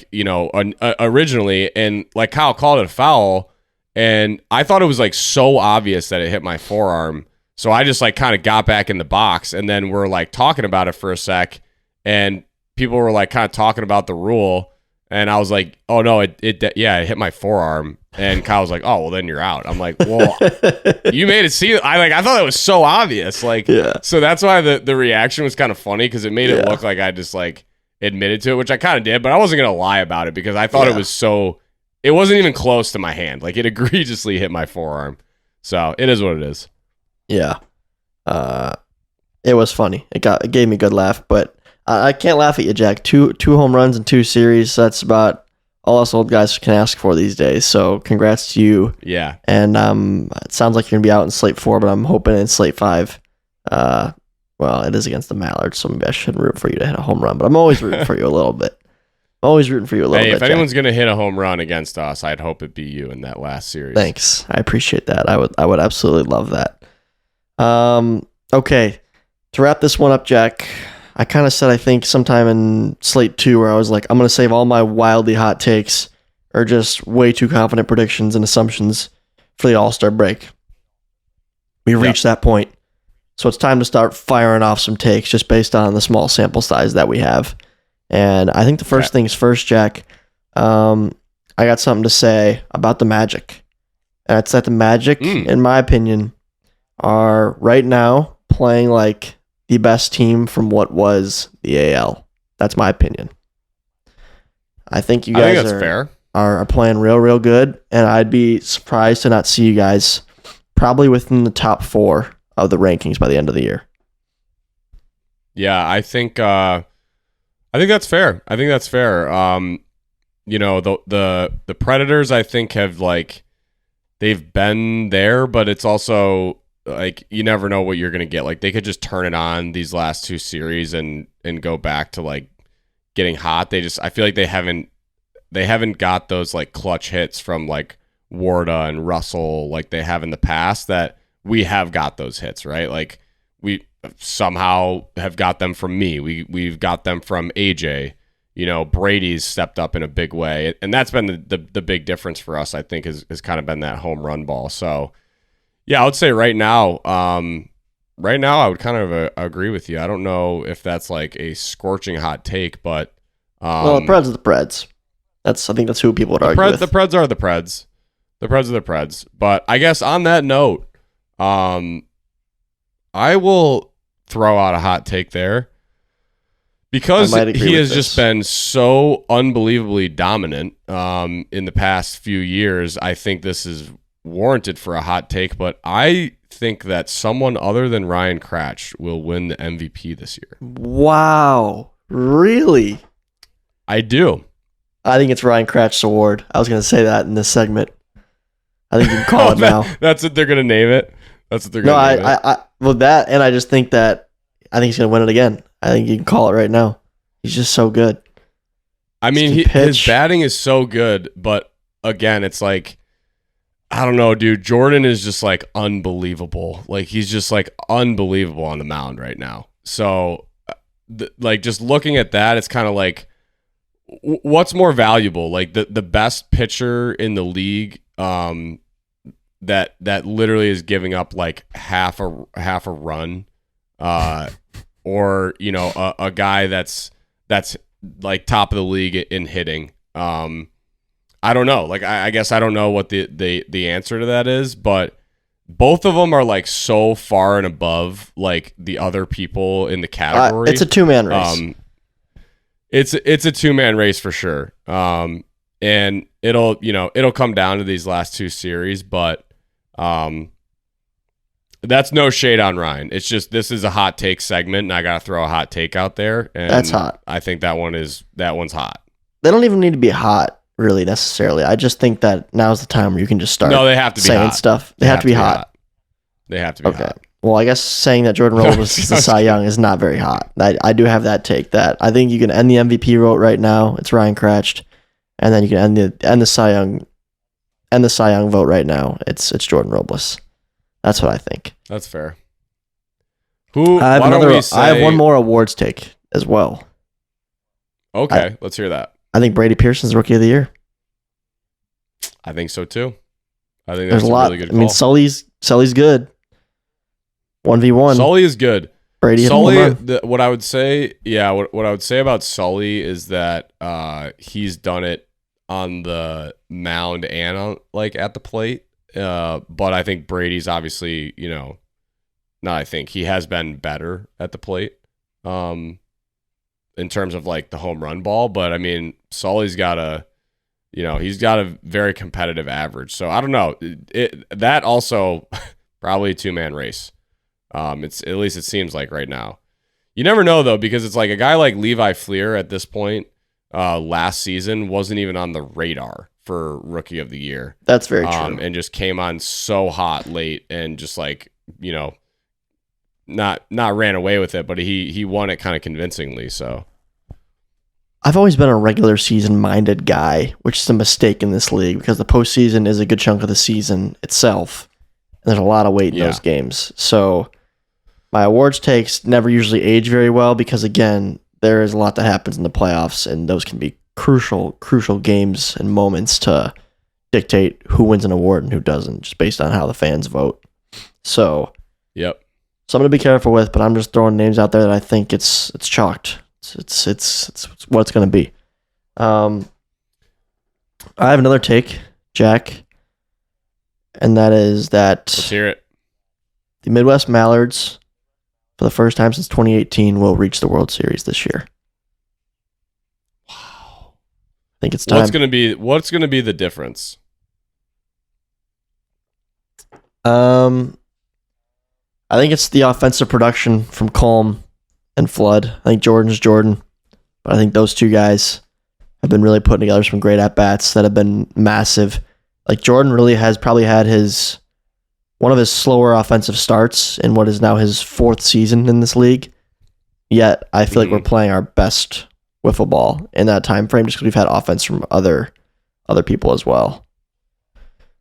Originally, and Kyle called it a foul, and I thought it was so obvious that it hit my forearm. So I just kind of got back in the box, and then we're talking about it for a sec, and people were kind of talking about the rule, and I was like, "Oh no, it hit my forearm." And Kyle was like, "Oh, well then you're out." I'm like, "Well, you made it seem I thought it was so obvious." So that's why the reaction was kind of funny, because it made it look like I just admitted to it, which I kind of did, but I wasn't gonna lie about it because I thought it was it wasn't even close to my hand. It egregiously hit my forearm. So it is what it is.
Yeah. It was funny. It gave me a good laugh, but I can't laugh at you, Jack. Two home runs in 2 series. That's about all us old guys can ask for these days. So congrats to you.
Yeah.
And it sounds like you're gonna be out in slate 4, but I'm hoping in slate 5. Well, it is against the Mallards, so maybe I shouldn't root for you to hit a home run, but I'm always rooting for you a little bit.
Hey, if anyone's going to hit a home run against us, I'd hope it be you in that last series.
Thanks. I appreciate that. I would absolutely love that. Okay. To wrap this one up, Jack, I kind of said, I think sometime in slate 2 where I was like, I'm going to save all my wildly hot takes or just way too confident predictions and assumptions for the All-Star break. We've reached that point. So it's time to start firing off some takes just based on the small sample size that we have. And I think the first things first, Jack, I got something to say about the Magic. And it's that the Magic, in my opinion, are right now playing like the best team from what was the AL. That's my opinion. I think you guys are playing real good, and I'd be surprised to not see you guys probably within the top 4 of the rankings by the end of the year.
Yeah, I think that's fair. The Predators, I think, have they've been there, but it's also you never know what you're gonna get. They could just turn it on these last 2 series and go back to getting hot. I feel like they haven't got those clutch hits from Warda and Russell like they have in the past. That we have got those hits, right? We somehow have got them from me. We've got them from AJ. Brady's stepped up in a big way, and that's been the big difference for us. I think has kind of been that home run ball. So yeah, I would say right now I would kind of agree with you. I don't know if that's a scorching hot take, but
well, the Preds are the Preds. I think that's who people would argue with.
The Preds are the Preds. The Preds are the Preds. But I guess on that note, I will throw out a hot take there because he has just been so unbelievably dominant in the past few years. I think this is warranted for a hot take, but I think that someone other than Ryan Kratch will win the MVP this year.
Wow. Really?
I do.
I think it's Ryan Kratch's award. I was going to say that in this segment. I think you can call it now.
That's what they're going to name it. That's what they're going to name it.
Well, that, and I just think that I think he's going to win it again. I think you can call it right now. He's just so good.
I mean, his batting is so good, but again, it's like, I don't know, dude. Jordan is just like unbelievable. Like he's just like unbelievable on the mound right now. So, like just looking at that, it's kind of like, what's more valuable? Like the best pitcher in the league, that literally is giving up like half a run, or a guy that's like top of the league in hitting. I don't know. Like I guess I don't know what the answer to that is, but both of them are like so far and above like the other people in the category.
It's a 2-man race.
It's a 2-man race for sure. And it'll come down to these last 2 series, but that's no shade on Ryan. It's just this is a hot take segment, and I gotta throw a hot take out there. And
that's hot.
I think that one's hot.
They don't even need to be hot, really, necessarily. I just think that now's the time where you can just start.
No, they have to be
saying
hot.
stuff. They have to be hot.
They have to be hot.
Well, I guess saying that Jordan Robles is the Cy Young is not very hot. I do have that take that I think you can end the MVP vote right now. It's Ryan Cratch, and then you can end the Cy Young vote right now. It's Jordan Robles. That's what I think.
That's fair.
I have one more awards take as well.
Okay, let's hear that.
I think Brady Pearson's Rookie of the Year.
I think so too. I think
there's a lot.
Really good call.
I mean, Sully's good. 1v1.
Sully is good.
Brady
what I would say about Sully is that he's done it on the mound and on, like at the plate. But I think Brady's obviously, he has been better at the plate. In terms of like the home run ball, but I mean, Sully's got he's got a very competitive average. So I don't know. That also probably a 2-man race. It's at least it seems like right now. You never know though, because it's like a guy like Levi Fleer at this point, last season wasn't even on the radar for Rookie of the Year.
That's very true.
And just came on so hot late and just like, not ran away with it, but he won it kind of convincingly. So
I've always been a regular season minded guy, which is a mistake in this league because the postseason is a good chunk of the season itself. And there's a lot of weight in those games. So my awards takes never usually age very well because again, there is a lot that happens in the playoffs and those can be crucial games and moments to dictate who wins an award and who doesn't, just based on how the fans vote. So,
yep.
Something to be careful with, but I'm just throwing names out there that I think it's chalked. It's what it's going to be. I have another take, Jack, and that is that
let's hear it.
The Midwest Mallards, for the first time since 2018, will reach the World Series this year.
Wow!
I think it's time.
What's going to be the difference?
I think it's the offensive production from Colm and Flood. I think Jordan's Jordan, but I think those two guys have been really putting together some great at-bats that have been massive. Like Jordan really has probably had one of his slower offensive starts in what is now his 4th season in this league. Yet I feel like we're playing our best wiffle ball in that time frame just because we've had offense from other people as well.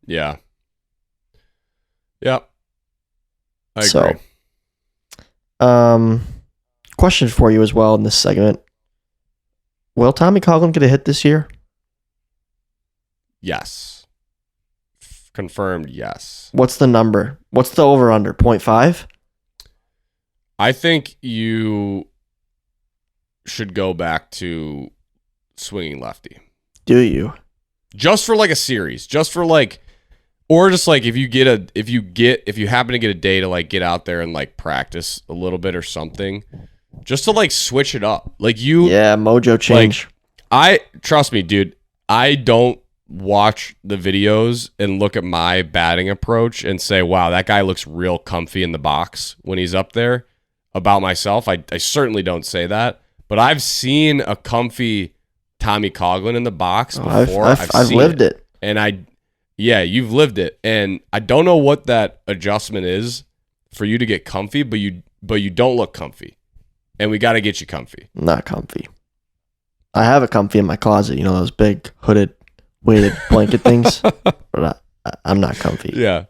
Yeah. Yep. I agree.
Question for you as well in this segment. Will Tommy Coughlin get a hit this year?
Yes. Confirmed, yes.
What's the number? What's the over-under? 0.5?
I think you should go back to swinging lefty.
Do you?
Just for like a series. Just for like... Or just like if you happen to get a day to like get out there and like practice a little bit or something, just to like switch it up. Like
mojo change.
Trust me, dude. I don't watch the videos and look at my batting approach and say, wow, that guy looks real comfy in the box when he's up there. About myself, I certainly don't say that, but I've seen a comfy Tommy Coughlin in the box before.
I've lived it.
And yeah, you've lived it, and I don't know what that adjustment is for you to get comfy, but you don't look comfy. and we got to get you comfy.
Not comfy. I have a comfy in my closet. You know those big hooded, weighted blanket things. But I'm not comfy.
Yeah.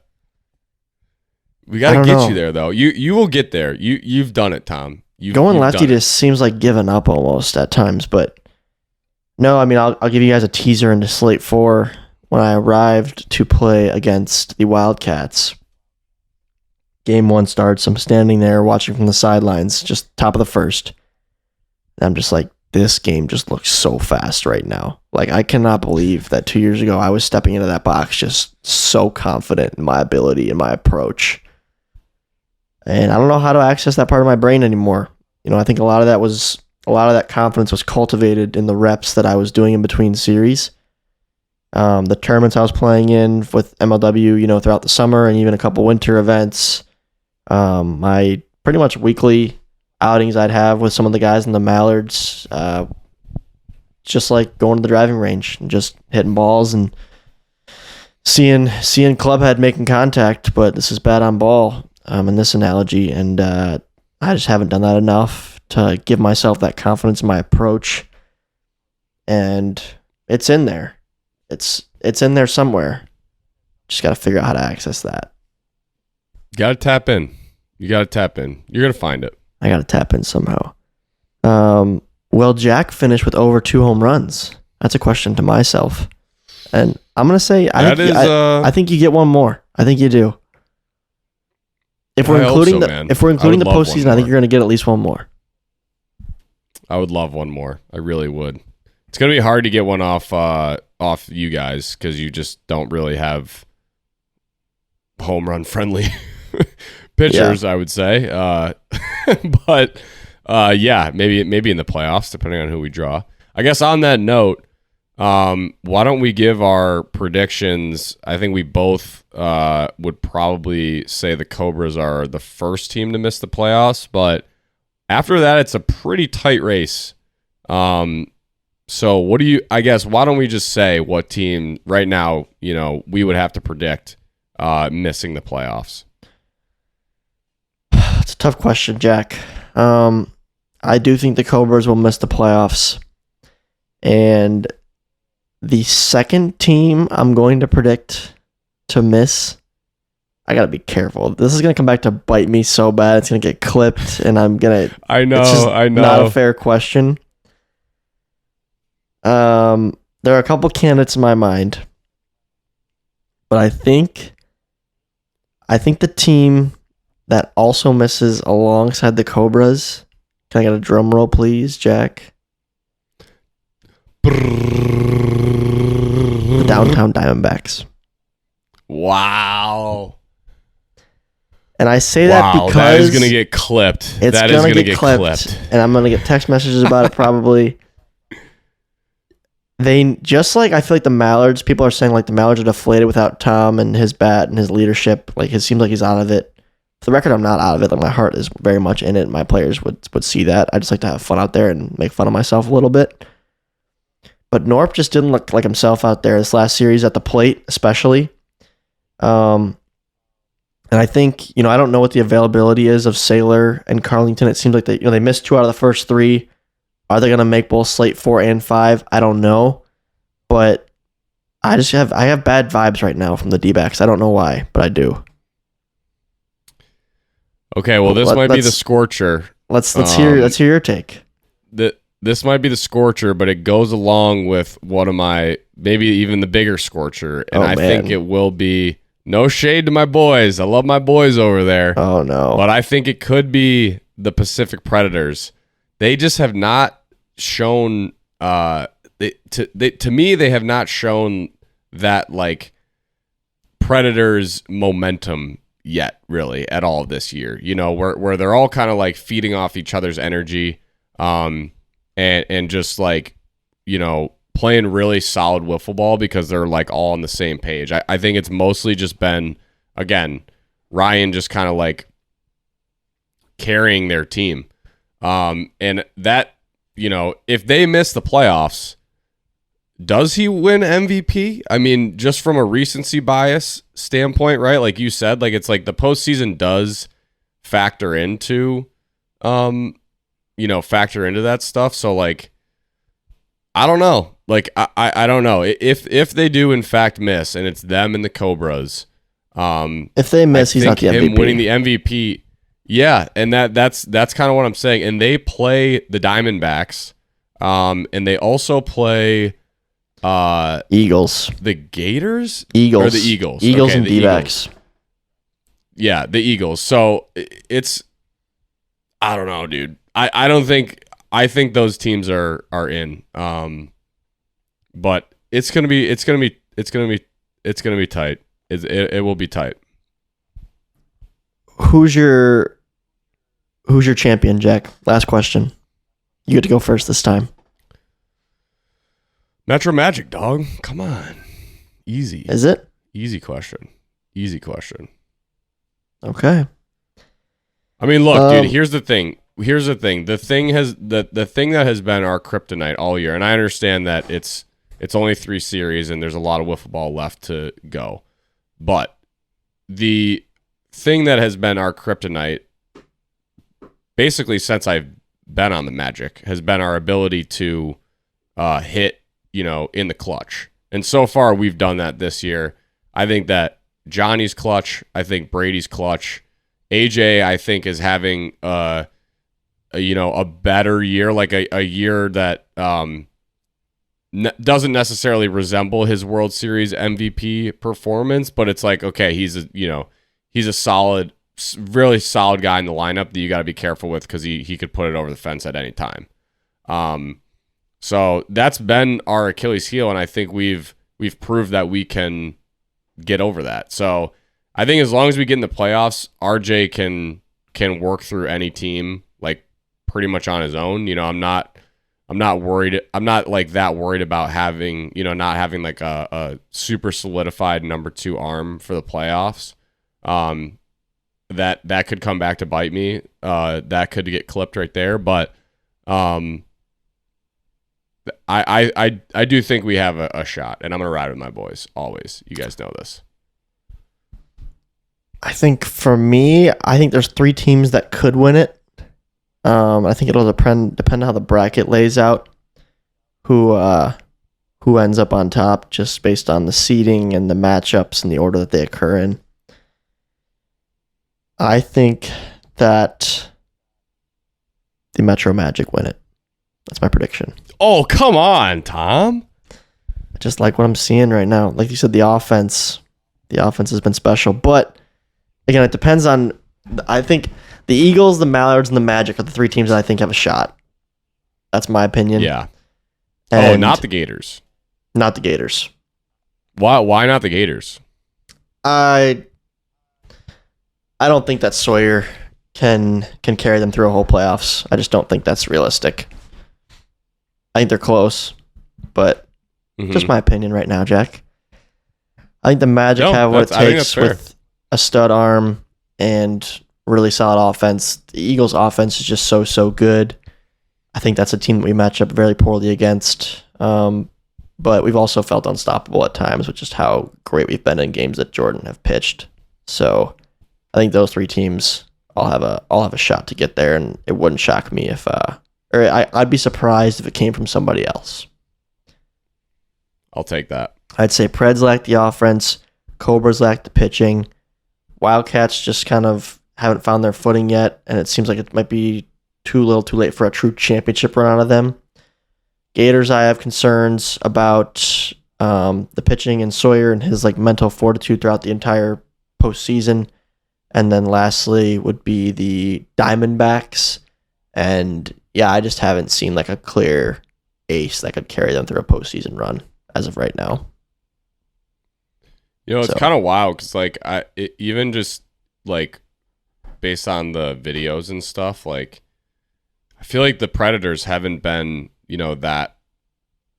We got to get you there, though. You will get there. You've done it, Tom.
Going lefty just seems like giving up almost at times, but no, I mean, I'll give you guys a teaser into Slate 4. When I arrived to play against the Wildcats, Game 1 starts. I'm standing there watching from the sidelines, just top of the first. And I'm just like, this game just looks so fast right now. Like, I cannot believe that 2 years ago I was stepping into that box just so confident in my ability and my approach. And I don't know how to access that part of my brain anymore. You know, I think a lot of that confidence was cultivated in the reps that I was doing in between series. The tournaments I was playing in with MLW, you know, throughout the summer and even a couple winter events. My pretty much weekly outings I'd have with some of the guys in the Mallards, just like going to the driving range and just hitting balls and seeing clubhead making contact, but this is bad on ball in this analogy, and I just haven't done that enough to give myself that confidence in my approach, and it's in there. It's in there somewhere. Just got to figure out how to access that.
Got to tap in. You got to tap in. You're going to find it.
I got to tap in somehow. Well, Jack finished with over 2 home runs. That's a question to myself. And I'm going to say, I think you get one more. I think you do. If we're including the postseason, I think you're going to get at least one more.
I would love one more. I really would. It's going to be hard to get one off you guys because you just don't really have home run friendly pitchers, yeah. I would say. But maybe in the playoffs, depending on who we draw. I guess on that note, why don't we give our predictions? I think we both would probably say the Cobras are the first team to miss the playoffs, but after that, it's a pretty tight race. So why don't we just say what team right now, we would have to predict missing the playoffs?
It's a tough question, Jack. I do think the Cobras will miss the playoffs. And the second team I'm going to predict to miss, I got to be careful. This is going to come back to bite me so bad. It's going to get clipped, and I know. Not a fair question. There are a couple candidates in my mind, but I think the team that also misses alongside the Cobras. Can I get a drum roll, please, Jack? The Downtown Diamondbacks.
Wow.
And I say that because
that is going to get clipped.
It's going to get clipped. And I'm going to get text messages about it probably. I feel like the Mallards, people are saying like the Mallards are deflated without Tom and his bat and his leadership. Like it seems like he's out of it. For the record, I'm not out of it. Like my heart is very much in it. My players would see that. I just like to have fun out there and make fun of myself a little bit. But Norp just didn't look like himself out there this last series at the plate, especially. And I think, I don't know what the availability is of Saylor and Carlington. It seems like they missed 2 out of the first 3. Are they going to make both slate 4 and 5? I don't know. But I have bad vibes right now from the D-backs. I don't know why, but I do.
Okay, well, this might be the scorcher.
Let's hear your take.
This might be the scorcher, but it goes along with one of my, maybe even the bigger scorcher, and think it will be, no shade to my boys. I love my boys over there.
Oh, no.
But I think it could be the Pacific Predators. They just have not shown, to me, they have not shown that, like, Predators momentum yet, really, at all this year. Where they're all kind of, like, feeding off each other's energy, and just, like, playing really solid wiffle ball because they're, like, all on the same page. I think it's mostly just been, again, Ryan just kind of, like, carrying their team. And that, if they miss the playoffs, does he win MVP? I mean, just from a recency bias standpoint, right? Like you said, like it's like the postseason does factor into factor into that stuff. So like, I don't know. Like, I don't know if they do in fact miss, and it's them and the Cobras.
If they miss, he's not the MVP.
Him winning the MVP, yeah, and that's kind of what I'm saying. And they play the Diamondbacks, and they also play
Eagles,
the Gators,
or the
Eagles,
and D-backs.
Yeah, the Eagles. So it's, I don't know, dude. I think those teams are in. But it's gonna be tight. It will be tight.
Who's your champion, Jack? Last question. You get to go first this time.
Metro Magic, dog. Come on. Easy.
Is it?
Easy question.
Okay.
I mean, look, dude, here's the thing. The thing that has been our kryptonite all year, and I understand that it's only 3 series and there's a lot of wiffle ball left to go. But the thing that has been our kryptonite basically since I've been on the Magic has been our ability to hit, in the clutch. And so far we've done that this year. I think that Johnny's clutch, I think Brady's clutch. AJ, I think, is having a better year, like a year that doesn't necessarily resemble his World Series MVP performance, but it's like, okay, he's a solid, really solid guy in the lineup that you got to be careful with because he could put it over the fence at any time. So that's been our Achilles heel, and I think we've proved that we can get over that. So I think as long as we get in the playoffs, RJ can work through any team like pretty much on his own. I'm not worried. I'm not like that worried about having, not having like a super solidified number 2 arm for the playoffs. That could come back to bite me. That could get clipped right there. But I do think we have a shot, and I'm gonna ride with my boys always. You guys know this.
I think for me, there's 3 teams that could win it. I think it'll depend on how the bracket lays out, who ends up on top, just based on the seeding and the matchups and the order that they occur in. I think that the Metro Magic win it. That's my prediction.
Oh, come on, Tom.
I just like what I'm seeing right now. Like you said, the offense has been special, but again, it depends on. I think the Eagles, the Mallards, and the Magic are the 3 teams that I think have a shot. That's my opinion.
Yeah.
And
not the Gators.
Not the Gators.
Why not the Gators?
I don't think that Sawyer can carry them through a whole playoffs. I just don't think that's realistic. I think they're close, but just my opinion right now, Jack. I think the Magic have what it takes with a stud arm and really solid offense. The Eagles' offense is just so good. I think that's a team that we match up very poorly against. But we've also felt unstoppable at times with just how great we've been in games that Jordan have pitched. So I think those 3 teams all have a shot to get there, and it wouldn't shock me if I'd be surprised if it came from somebody else.
I'll take that.
I'd say Preds lack the offense, Cobras lack the pitching, Wildcats just kind of haven't found their footing yet, and it seems like it might be too little too late for a true championship run out of them. Gators, I have concerns about the pitching and Sawyer and his mental fortitude throughout the entire postseason. And then lastly would be the Diamondbacks. And yeah, I just haven't seen a clear ace that could carry them through a postseason run as of right now.
It's kind of wild because even just based on the videos and stuff, I feel like the Predators haven't been, that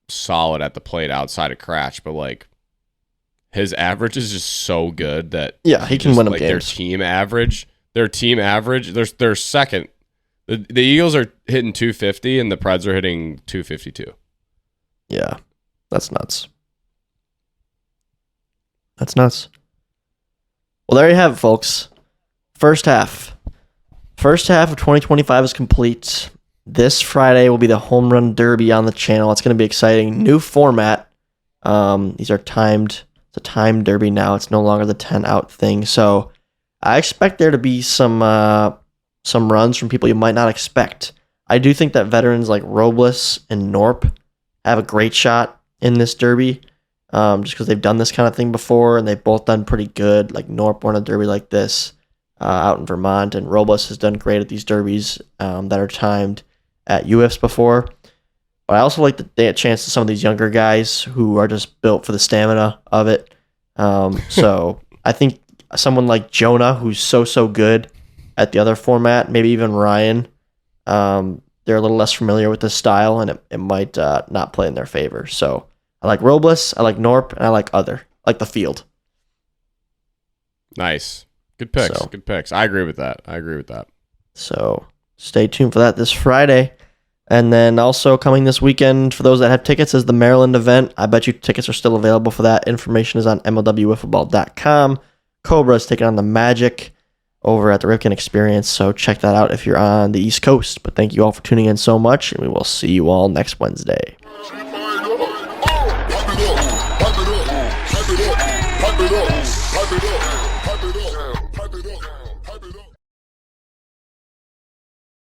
solid at the plate outside of Cratch, but his average is just so good that
he can win them games.
Their team average, they're second. The Eagles are hitting 250 and the Preds are hitting 252.
Yeah, that's nuts. Well, there you have it, folks. First half of 2025 is complete. This Friday will be the Home Run Derby on the channel. It's going to be exciting. New format. These are timed. It's a timed derby now. It's no longer the 10-out thing. So I expect there to be some runs from people you might not expect. I do think that veterans like Robles and Norp have a great shot in this derby, just because they've done this kind of thing before, and they've both done pretty good. Like Norp won a derby like this out in Vermont, and Robles has done great at these derbies that are timed at UIFs before. But I also like the chance to some of these younger guys who are just built for the stamina of it. So I think someone like Jonah, who's so good at the other format, maybe even Ryan, they're a little less familiar with this style, and it might not play in their favor. So I like Robles, I like Norp, and I like the field.
Nice. Good picks.
So,
Good picks. I agree with that.
So stay tuned for that this Friday. And then also coming this weekend, for those that have tickets, is the Maryland event. I bet you tickets are still available for that. Information is on MLWWiffleball.com. Cobra's taking on the Magic over at the Ripken Experience, so check that out if you're on the East Coast. But thank you all for tuning in so much, and we will see you all next Wednesday.
Pipe it up.